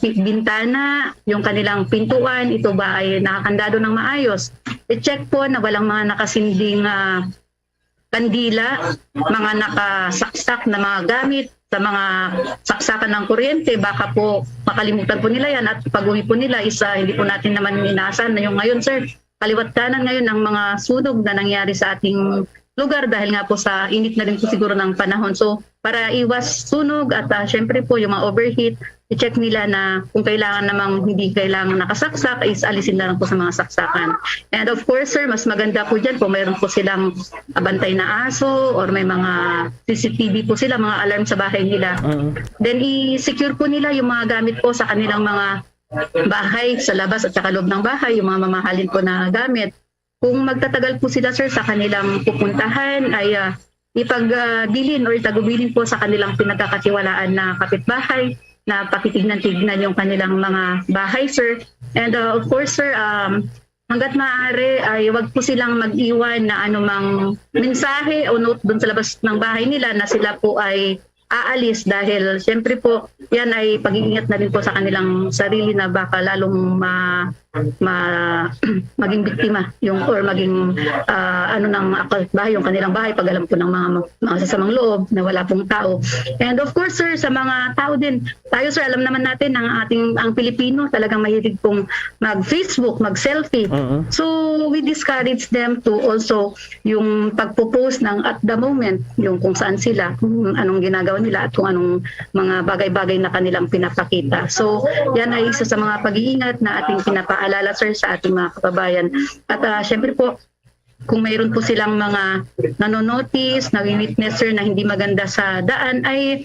bintana, yung kanilang pintuan, ito ba ay nakakandado ng maayos. I-check po na walang mga nakasinding kandila, mga nakasaksak na mga gamit sa mga saksakan ng kuryente, baka po makalimutan po nila yan at pag-uwi po nila hindi po natin naman inaasahan na yung ngayon sir, kaliwat kanan ngayon ng mga sunog na nangyari sa ating lugar dahil nga po sa init na rin po siguro ng panahon. So para iwas sunog at syempre po yung mga overheat, i-check nila na kung kailangan namang hindi kailangan nakasaksak, is alisin na lang po sa mga saksakan. And of course sir, mas maganda po dyan kung mayroon po silang bantay na aso or may mga CCTV po sila, mga alarm sa bahay nila. Then i-secure po nila yung mga gamit po sa kanilang mga bahay, sa labas at sa loob ng bahay, yung mga mamahalin po na gamit. Kung magtatagal po sila sir sa kanilang pupuntahan, ay ipagbilin or itagubilin po sa kanilang pinagkakatiwalaan na kapitbahay na pakitignan-tignan yung kanilang mga bahay sir. And of course sir, hanggat maaari ay wag po silang mag-iwan na anumang mensahe o note doon sa labas ng bahay nila na sila po ay aalis, dahil syempre po yan ay pag-iingat na rin po sa kanilang sarili na baka lalong maging biktima yung or maging ng bahay, yung kanilang bahay pag alam po ng mga sasamang loob na wala pong tao. And of course sir, sa mga tao din, tayo sir, alam naman natin ang Pilipino talagang mahilig pong mag-Facebook, mag-selfie. So we discourage them to also yung pagpo-post ng at the moment, yung kung saan sila, kung anong ginagawa nila at kung anong mga bagay-bagay na kanilang pinapakita. So yan ay isa sa mga pag-iingat na ating pinapaalala sir sa ating mga kababayan. At syempre po, kung mayroon po silang mga nanonotice, nag-witness sir na hindi maganda sa daan, ay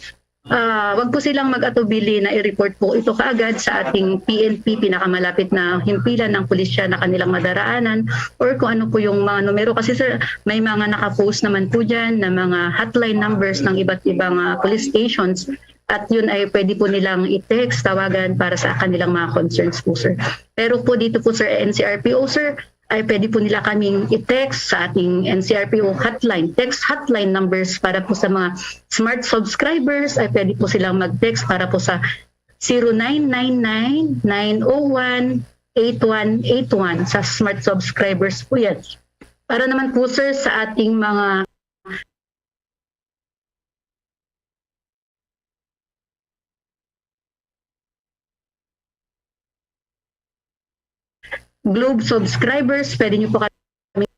wag po silang mag-atubili na i-report po ito kaagad sa ating PNP, pinakamalapit na himpilan ng pulisya na kanilang madaraanan, or kung ano po yung mga numero. Kasi sir, may mga nakapost naman po dyan na mga hotline numbers ng iba't ibang police stations. At yun ay pwede po nilang i-text, tawagan para sa kanilang mga concerns po sir. Pero po dito po sir, NCRPO sir, ay pwede po nila kaming i-text sa ating NCRPO hotline, text hotline numbers para po sa mga smart subscribers, ay pwede po silang mag-text para po sa 0999-901-8181 sa smart subscribers po yan. Para naman po sir sa ating mga Globe subscribers, pwede nyo po kami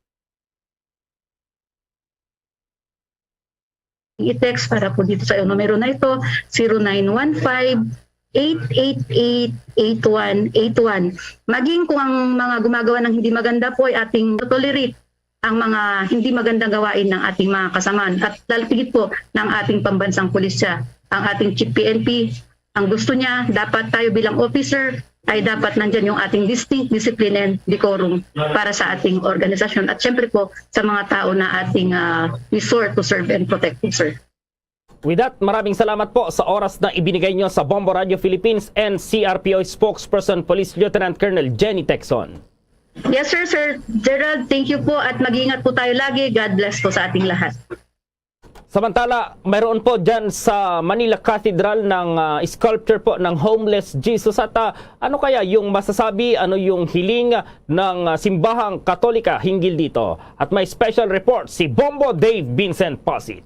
i-text para po dito sa numero na ito, 0915-888-8181. Maging kung ang mga gumagawa ng hindi maganda po ay ating tolerate ang mga hindi magandang gawain ng ating mga kasamaan. At lalapigit po ng ating pambansang pulisya, ang ating Chief PNP, ang gusto niya, dapat tayo bilang officer, ay dapat nandyan yung ating distinct discipline and decorum para sa ating organisasyon at syempre po sa mga tao na ating resort to serve and protect, sir. With that, maraming salamat po sa oras na ibinigay nyo sa Bombo Radio Philippines and CRPO spokesperson Police Lieutenant Colonel Jenny Tecson. Yes sir, Sir Gerald, thank you po at mag-ingat po tayo lagi. God bless po sa ating lahat. Samantala, mayroon po dyan sa Manila Cathedral ng sculpture po ng Homeless Jesus. At ano kaya yung masasabi, ano yung hiling ng simbahang Katolika hinggil dito? At may special report si Bombo Dave Vincent Pasit.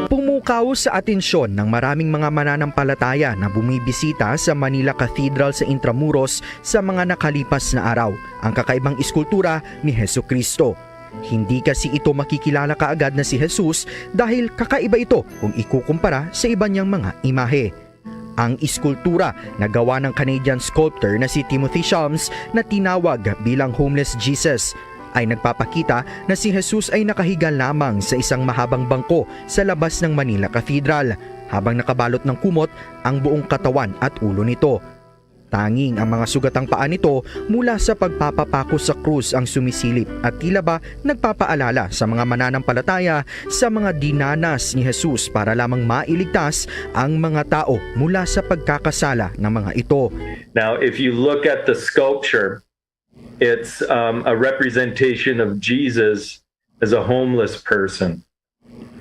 Pumukaw sa atensyon ng maraming mga mananampalataya na bumibisita sa Manila Cathedral sa Intramuros sa mga nakalipas na araw ang kakaibang iskultura ni Hesukristo. Hindi kasi ito makikilala kaagad na si Jesus dahil kakaiba ito kung ikukumpara sa iba niyang mga imahe. Ang iskultura na gawa ng Canadian sculptor na si Timothy Shams na tinawag bilang Homeless Jesus ay nagpapakita na si Jesus ay nakahiga lamang sa isang mahabang bangko sa labas ng Manila Cathedral habang nakabalot ng kumot ang buong katawan at ulo nito. Tanging ang mga sugatang paa nito mula sa pagpapapako sa krus ang sumisilip at tila ba nagpapaalala sa mga mananampalataya sa mga dinanas ni Jesus para lamang mailigtas ang mga tao mula sa pagkakasala ng mga ito. Now, if you look at the sculpture, it's a representation of Jesus as a homeless person.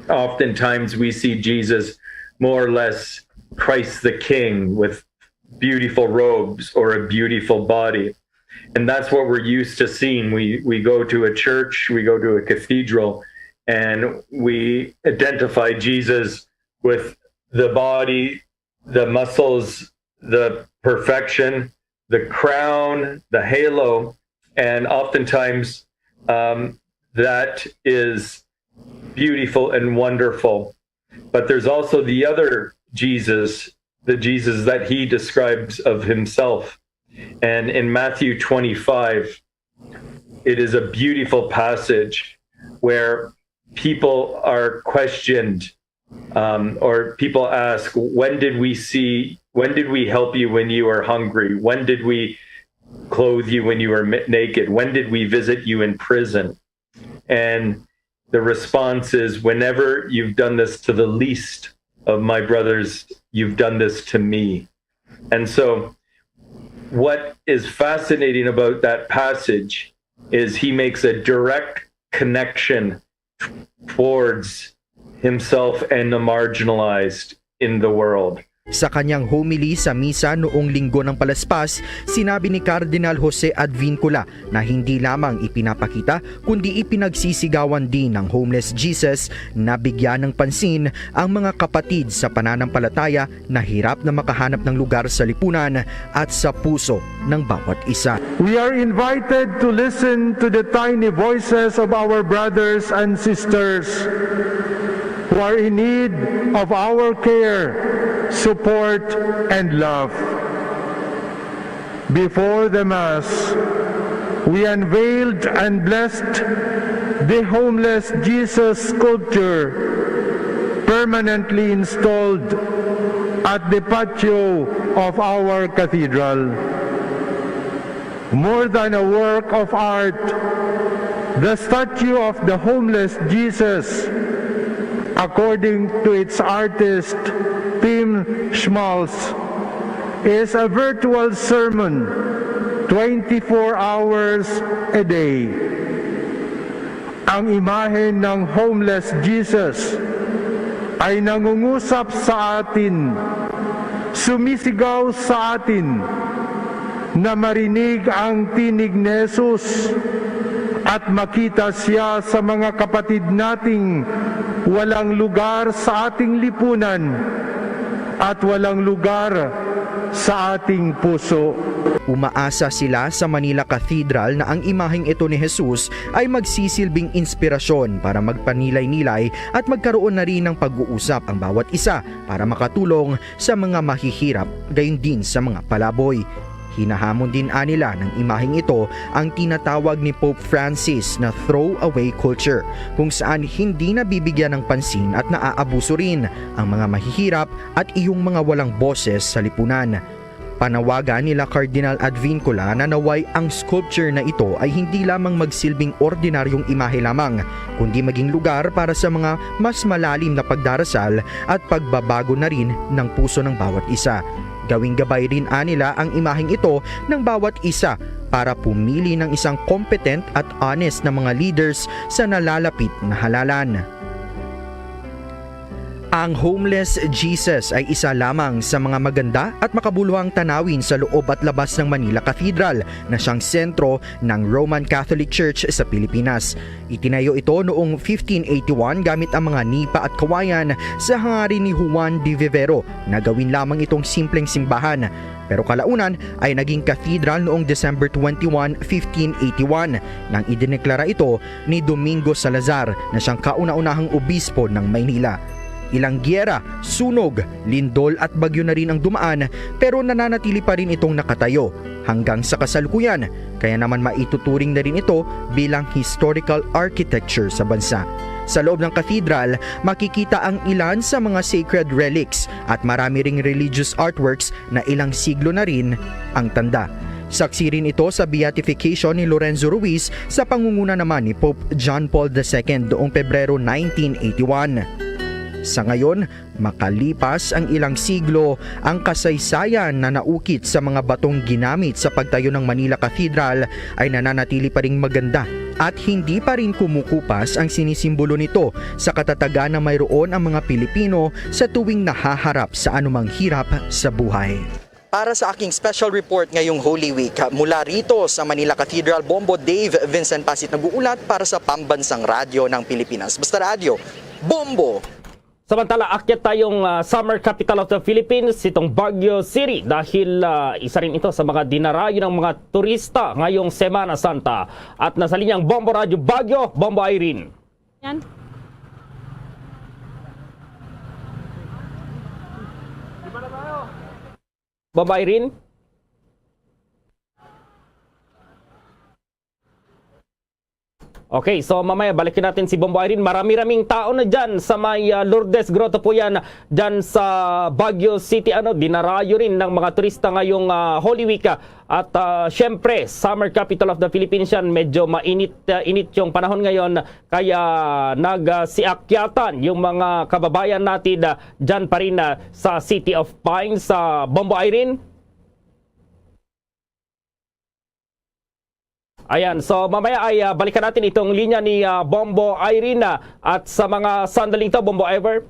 Oftentimes we see Jesus more or less Christ the King with beautiful robes or a beautiful body. And that's what we're used to seeing. We go to a church, we go to a cathedral, and we identify Jesus with the body, the muscles, the perfection, the crown, the halo, and oftentimes that is beautiful and wonderful. But there's also the other Jesus, the Jesus that he describes of himself. And in Matthew 25, it is a beautiful passage where people are questioned, or people ask, when did we help you when you were hungry? When did we clothe you when you were naked? When did we visit you in prison? And the response is, whenever you've done this to the least of my brothers, you've done this to me. And so what is fascinating about that passage is he makes a direct connection towards himself and the marginalized in the world. Sa kanyang homily sa misa noong Linggo ng Palaspas, sinabi ni Cardinal Jose Advincula na hindi lamang ipinapakita kundi ipinagsisigawan din ng Homeless Jesus na bigyan ng pansin ang mga kapatid sa pananampalataya na hirap na makahanap ng lugar sa lipunan at sa puso ng bawat isa. We are invited to listen to the tiny voices of our brothers and sisters who are in need of our care, support, and love. Before the Mass, we unveiled and blessed the Homeless Jesus sculpture permanently installed at the patio of our cathedral. More than a work of art, the statue of the Homeless Jesus, according to its artist Tim Schmalz, is a virtual sermon 24 hours a day. Ang imahe ng Homeless Jesus ay nangungusap sa atin, sumisigaw sa atin na marinig ang tinig ni Jesus at makita siya sa mga kapatid nating walang lugar sa ating lipunan at walang lugar sa ating puso. Umaasa sila sa Manila Cathedral na ang imaheng ito ni Jesus ay magsisilbing inspirasyon para magpanilay-nilay at magkaroon na rin ng pag-uusap ang bawat isa para makatulong sa mga mahihirap gayon din sa mga palaboy. Hinahamon din nila ng imaheng ito ang tinatawag ni Pope Francis na throwaway culture, kung saan hindi nabibigyan ng pansin at naaabuso rin ang mga mahihirap at iyong mga walang boses sa lipunan. Panawagan nila Cardinal Advincula na naway ang sculpture na ito ay hindi lamang magsilbing ordinaryong imahe lamang, kundi maging lugar para sa mga mas malalim na pagdarasal at pagbabago na rin ng puso ng bawat isa. Gawing gabay rin nila ang imaheng ito ng bawat isa para pumili ng isang competent at honest na mga leaders sa nalalapit na halalan. Ang Homeless Jesus ay isa lamang sa mga maganda at makabuluhang tanawin sa loob at labas ng Manila Cathedral na siyang sentro ng Roman Catholic Church sa Pilipinas. Itinayo ito noong 1581 gamit ang mga nipa at kawayan sa hangarin ni Juan de Vivero na gawin lamang itong simpleng simbahan. Pero kalaunan ay naging cathedral noong December 21, 1581 nang idineklara ito ni Domingo Salazar na siyang kauna-unahang obispo ng Maynila. Ilang giyera, sunog, lindol at bagyo na rin ang dumaan pero nananatili pa rin itong nakatayo hanggang sa kasalukuyan. Kaya naman maituturing na rin ito bilang historical architecture sa bansa. Sa loob ng cathedral, makikita ang ilan sa mga sacred relics at marami ring religious artworks na ilang siglo na rin ang tanda. Saksi rin ito sa beatification ni Lorenzo Ruiz sa pangunguna naman ni Pope John Paul II noong Pebrero 1981. Sa ngayon, makalipas ang ilang siglo, ang kasaysayan na naukit sa mga batong ginamit sa pagtayo ng Manila Cathedral ay nananatili pa ring maganda at hindi pa rin kumukupas ang sinisimbolo nito sa katatagan na mayroon ang mga Pilipino sa tuwing nahaharap sa anumang hirap sa buhay. Para sa aking special report ngayong Holy Week, mula rito sa Manila Cathedral, Bombo Dave Vincent Pasit nag-uulat para sa Pambansang Radyo ng Pilipinas. Basta Radio, Bombo! Samantala, akyat tayong summer capital of the Philippines, itong Baguio City dahil isa rin ito sa mga dinarayo ng mga turista ngayong Semana Santa. At nasa linyang Bombo Radio Baguio, Bombo Irene. Yan. Bombo Irene? Okay, so mamaya balikin natin si Bombo Irene. Marami-raming tao na dyan sa may Lourdes Grotto po yan dyan sa Baguio City. Dinarayo rin ng mga turista ngayong Holy Week. At syempre, summer capital of the Philippines yan. Medyo mainit yung panahon ngayon. Kaya nagsiakyatan yung mga kababayan natin dyan pa rin sa City of Pines. Bombo Irene? Ayan, so mamaya ay balikan natin itong linya ni Bombo Irene at sa mga sandaling to, Bombo Ever.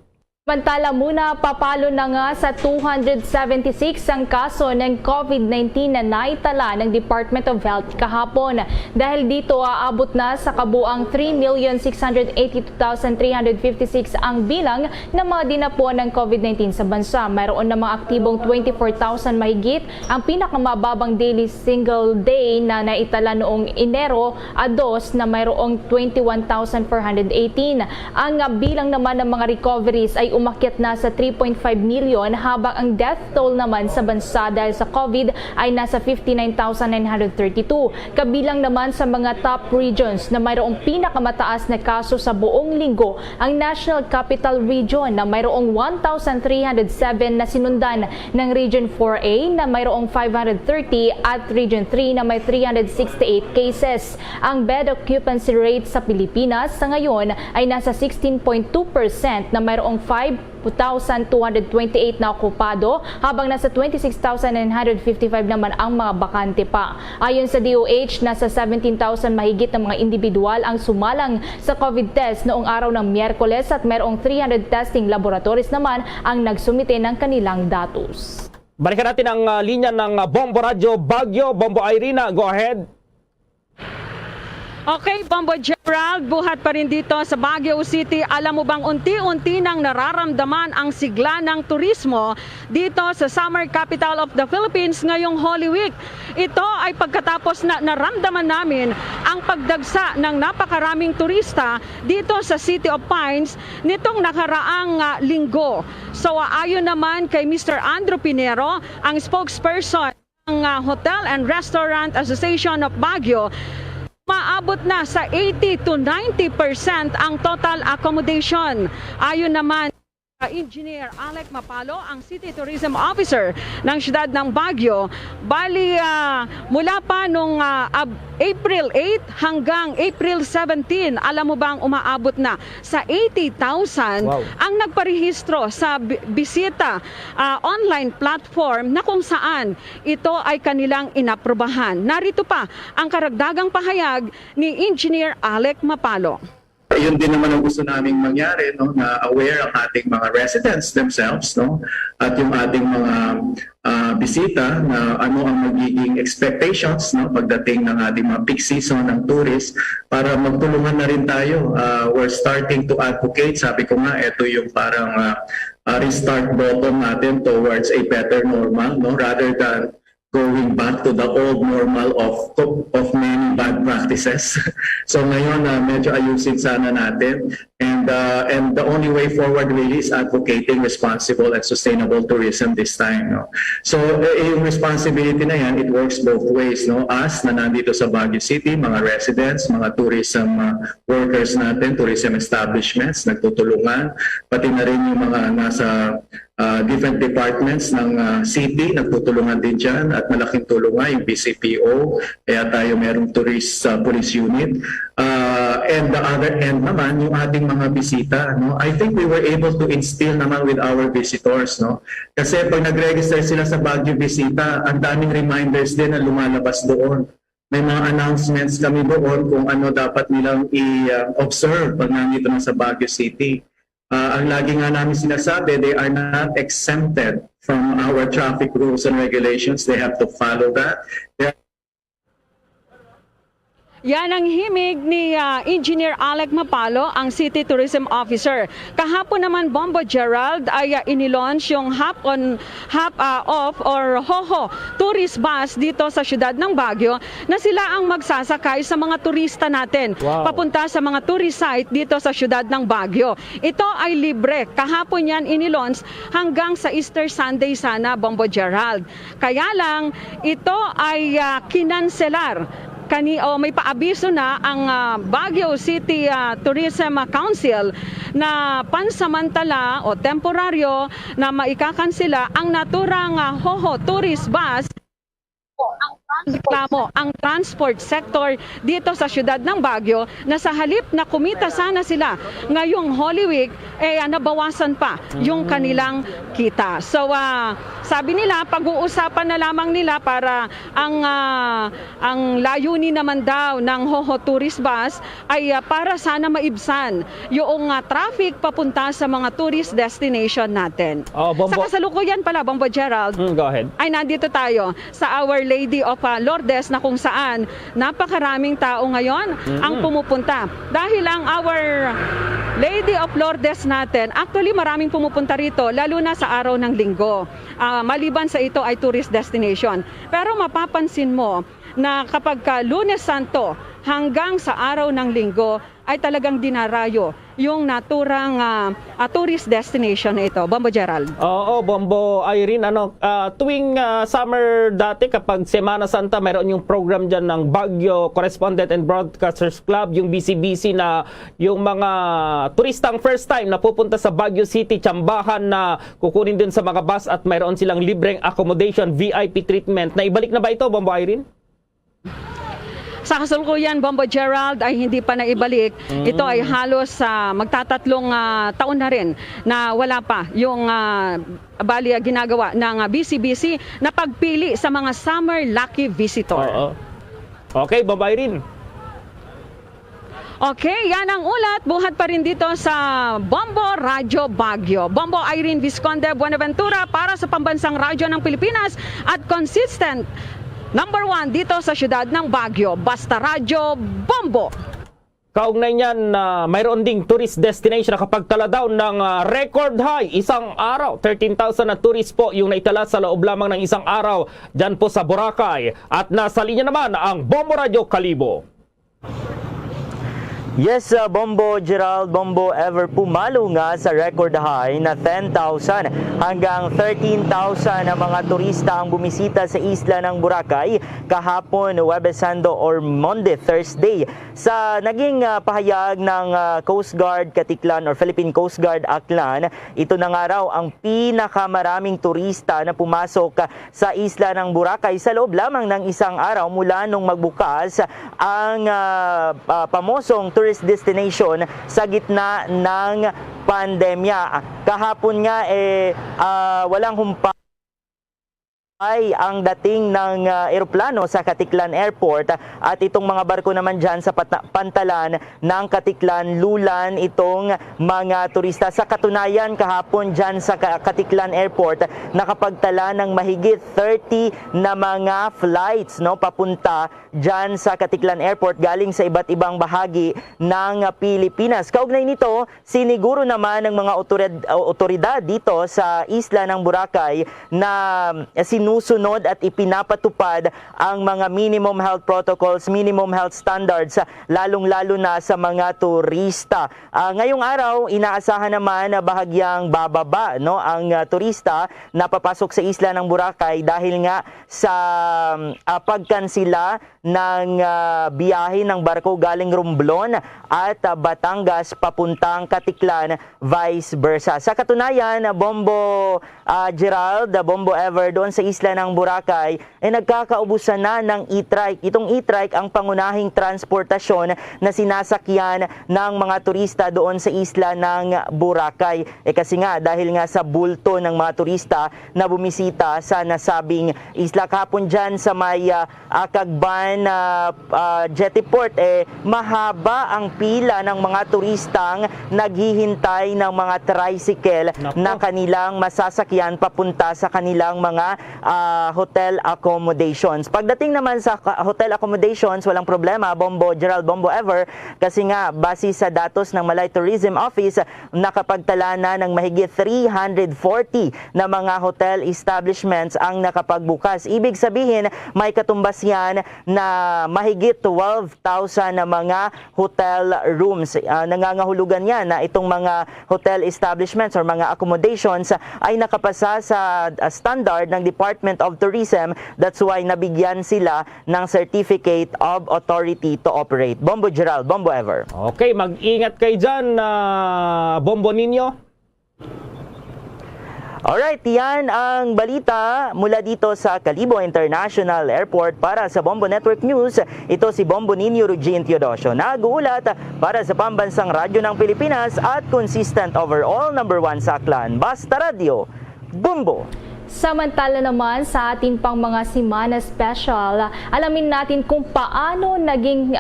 Samantala muna, papalo na nga sa 276 ang kaso ng COVID-19 na naitala ng Department of Health kahapon. Dahil dito, aabot na sa kabuang 3,682,356 ang bilang ng mga dinapuan ng COVID-19 sa bansa. Mayroon namang aktibong 24,000 mahigit, ang pinakamababang daily single day na naitala noong Enero 2 na mayroong 21,418. Ang bilang naman ng mga recoveries ay umakyat na sa 3.5 million habang ang death toll naman sa bansa dahil sa COVID ay nasa 59,932. Kabilang naman sa mga top regions na mayroong pinakamataas na kaso sa buong linggo ang National Capital Region na mayroong 1,307 na sinundan ng Region 4A na mayroong 530 at Region 3 na may 368 cases. Ang bed occupancy rate sa Pilipinas sa ngayon ay nasa 16.2% na mayroong 5,228 na okupado habang nasa 26,955 naman ang mga bakante pa. Ayon sa DOH, nasa 17,000 mahigit na mga individual ang sumalang sa COVID test noong araw ng Miyerkules at mayroong 300 testing laboratories naman ang nagsumite ng kanilang datos. Balikan natin ang linya ng Bombo Radio Baguio, Bombo Irene, go ahead. Okay, Bombo Gerald, buhat pa rin dito sa Baguio City. Alam mo bang unti-unti nang nararamdaman ang sigla ng turismo dito sa summer capital of the Philippines ngayong Holy Week. Ito ay pagkatapos na naramdaman namin ang pagdagsa ng napakaraming turista dito sa City of Pines nitong nakaraang linggo. So ayon naman kay Mr. Andrew Pinero, ang spokesperson ng Hotel and Restaurant Association of Baguio, maabot na sa 80 to 90% ang total accommodation. Ayon naman Engineer Alec Mapalo, ang City Tourism Officer ng siyudad ng Baguio, bali mula pa nung April 8 hanggang April 17, alam mo bang umaabot na sa 80,000 ang nagparehistro sa bisita online platform na kung saan ito ay kanilang inaprubahan. Narito pa ang karagdagang pahayag ni Engineer Alec Mapalo. Yun din naman ang gusto naming mangyari, no, na aware ang ating mga residents themselves, no, at yung ating mga bisita na ano ang magiging expectations, no, pagdating ng ating mga peak season ng tourists para magtulungan na rin tayo. We're starting to advocate, sabi ko nga, ito yung parang restart button natin towards a better normal, no, rather than going back to the old normal of many bad practices. So ngayon medyo ayusin sana natin, and the only way forward really is advocating responsible and sustainable tourism this time, no. So yung responsibility na yan, it works both ways, no. Us na nandito sa Baguio City, mga residents, mga tourism workers natin, tourism establishments, nagtutulungan, pati na rin yung mga nasa different departments ng city, nagtutulungan din dyan, at malaking tulong nga yung BCPO, kaya tayo merong tourist police unit. And the other end naman, yung ating mga bisita, no? I think we were able to instill naman with our visitors, no? Kasi pag nag-register sila sa Baguio Bisita, ang daming reminders din na lumalabas doon. May mga announcements kami doon kung ano dapat nilang i-observe pag nandito na sa Baguio City. Ang lagi nga namin sinasabi, they are not exempted from our traffic rules and regulations. They have to follow that. Yan ang himig ni Engineer Alec Mapalo, ang City Tourism Officer. Kahapon naman, Bombo Gerald, ay inilaunch yung hop off or HOHO tourist bus dito sa siyudad ng Baguio, na sila ang magsasakay sa mga turista natin papunta sa mga tourist site dito sa siyudad ng Baguio. Ito ay libre. Kahapon yan inilaunch hanggang sa Easter Sunday sana, Bombo Gerald. Kaya lang, ito ay kinanselar. May paabiso na ang Baguio City Tourism Council na pansamantala o temporaryo na maikakansela ang naturang HOHO tourist bus ang transport sector dito sa siyudad ng Baguio, na sa halip na kumita sana sila ngayong Holy Week, nabawasan pa yung kanilang kita. So sabi nila, pag-uusapan na lamang nila para ang layunin naman daw ng HOHO tourist bus ay para sana maibsan yung traffic papunta sa mga tourist destination natin. Sa kasalukuyan pala, Bombo Gerald, go ahead. Ay nandito tayo sa Our Lady of Lourdes, na kung saan napakaraming tao ngayon ang pumupunta. Dahil ang Our Lady of Lourdes natin, actually maraming pumupunta rito, lalo na sa araw ng linggo. Maliban sa ito ay tourist destination. Pero mapapansin mo na kapag Lunes Santo hanggang sa araw ng linggo ay talagang dinarayo yung naturang tourist destination na ito. Bombo Gerald. Oo, Bombo Irene, tuwing summer dati, kapag Semana Santa, mayroon yung program dyan ng Baguio Correspondent and Broadcasters Club, yung BCBC, na yung mga turistang first time na pupunta sa Baguio City, tsambahan na kukunin din sa mga bus at mayroon silang libreng accommodation, VIP treatment. Naibalik na ba ito, Bombo Irene? Sa kasalukuyan, Bombo Gerald, ay hindi pa naibalik. Ito ay halos magtatatlong taon na rin na wala pa yung ginagawa ng BCBC na pagpili sa mga summer lucky visitor. Okay, Bombo Irene. Okay, yan ang ulat. Buhat pa rin dito sa Bombo Radyo Baguio. Bombo Irene Visconde Buenaventura para sa Pambansang Radyo ng Pilipinas at consistent number 1 dito sa siyudad ng Baguio. Basta Radyo Bombo. Kaugnay niyan, mayroon ding tourist destination na kapagtala daw ng record high isang araw. 13,000 na tourist po yung naitala sa loob lamang ng isang araw dyan po sa Boracay. At nasa linya naman ang Bombo Radyo Kalibo. Yes, Bombo Gerald, Bombo Ever, pumalo nga sa record high na 10,000 hanggang 13,000 na mga turista ang bumisita sa isla ng Boracay kahapon, Huwebes Santo or Monday, Thursday. Sa naging pahayag ng Coast Guard Katiklan or Philippine Coast Guard Aklan, ito na nga raw ang pinakamaraming turista na pumasok sa isla ng Boracay sa loob lamang ng isang araw mula nung magbukas ang pamosong tourist destination sa gitna ng pandemya. Kahapon nga walang humpa ay ang dating ng eroplano sa Katiklan Airport at itong mga barko naman dyan sa pantalan ng Katiklan lulan itong mga turista. Sa katunayan, kahapon dyan sa Katiklan Airport nakapagtala ng mahigit 30 na mga flights papunta dyan sa Katiklan Airport galing sa iba't ibang bahagi ng Pilipinas. Kaugnay nito, siniguro naman ng mga otoridad dito sa isla ng Boracay na sinusunod at ipinapatupad ang mga minimum health protocols, minimum health standards, lalong-lalo na sa mga turista. Ngayong araw, inaasahan naman na bahagyang bababa ang turista na papasok sa isla ng Boracay dahil nga sa pagkansila ng biyahe ng barko galing Romblon at Batangas papuntang Katiklan, vice versa. Sa katunayan, Bombo Gerald, Bombo Ever, doon sa isla ng Boracay, nagkakaubusan na ng e-trike. Itong e-trike ang pangunahing transportasyon na sinasakyan ng mga turista doon sa isla ng Boracay. Kasi nga, dahil nga sa bulto ng mga turista na bumisita sa nasabing isla. Kahapon dyan sa may Cagban Jetty Port, mahaba ang pila ng mga turistang naghihintay ng mga tricycle na kanilang masasakyan papunta sa kanilang mga hotel accommodations. Pagdating naman sa hotel accommodations, walang problema, Bombo Gerald, Bombo Ever, kasi nga base sa datos ng Malay Tourism Office, nakapagtala na ng mahigit 340 na mga hotel establishments ang nakapagbukas. Ibig sabihin, may katumbas yan na mahigit 12,000 na mga hotel rooms. Nangangahulugan yan na itong mga hotel establishments or mga accommodations ay nakapasa sa standard ng Department of Tourism. That's why nabigyan sila ng Certificate of Authority to Operate. Bombo Gerald, Bombo Ever. Okay, mag-ingat kayo dyan, Bombo Ninyo. Alright, yan ang balita mula dito sa Calibo International Airport. Para sa Bombo Network News, ito si Bombo Ninyo Rugin Teodosio, nag-uulat para sa Pambansang Radyo ng Pilipinas at consistent overall #1 sa Aklan. Basta Radio, Bombo! Samantala naman sa ating pang mga Semana Special, alamin natin kung paano naging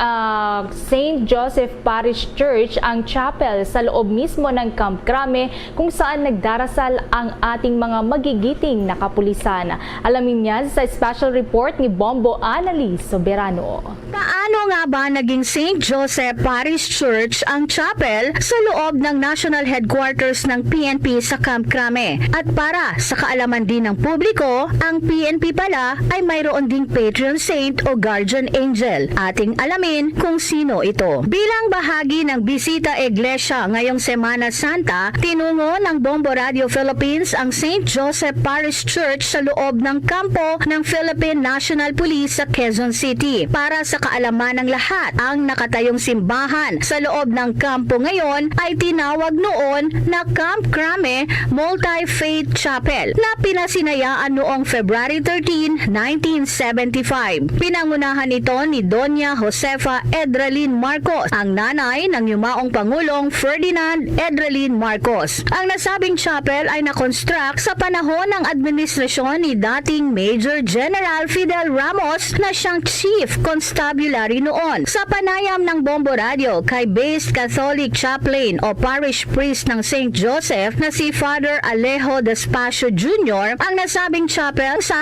St. Joseph Parish Church ang chapel sa loob mismo ng Camp Crame kung saan nagdarasal ang ating mga magigiting na kapulisan. Alamin niyan sa special report ni Bombo Annalise Soberano. Paano nga ba naging St. Joseph Parish Church ang chapel sa loob ng National Headquarters ng PNP sa Camp Crame? At para sa kaalaman din ng publiko, ang PNP pala ay mayroon ding patron saint o guardian angel. Ating alamin kung sino ito. Bilang bahagi ng Bisita Iglesia ngayong Semana Santa, tinungo ng Bombo Radio Philippines ang St. Joseph Parish Church sa loob ng kampo ng Philippine National Police sa Quezon City. Para sa kaalaman ng lahat, ang nakatayong simbahan sa loob ng kampo ngayon ay tinawag noon na Camp Crame Multi-Faith Chapel na pinasinayaan noong February 13, 1975. Pinangunahan ito ni Doña Josefa Edralin Marcos, ang nanay ng yumaong Pangulong Ferdinand Edralin Marcos. Ang nasabing chapel ay na-construct sa panahon ng administrasyon ni dating Major General Fidel Ramos na siyang Chief Constabulary noon. Sa panayam ng Bombo Radio kay Based Catholic Chaplain o Parish Priest ng St. Joseph na si Father Alejo Despacio Jr., ang nasabing chapel sa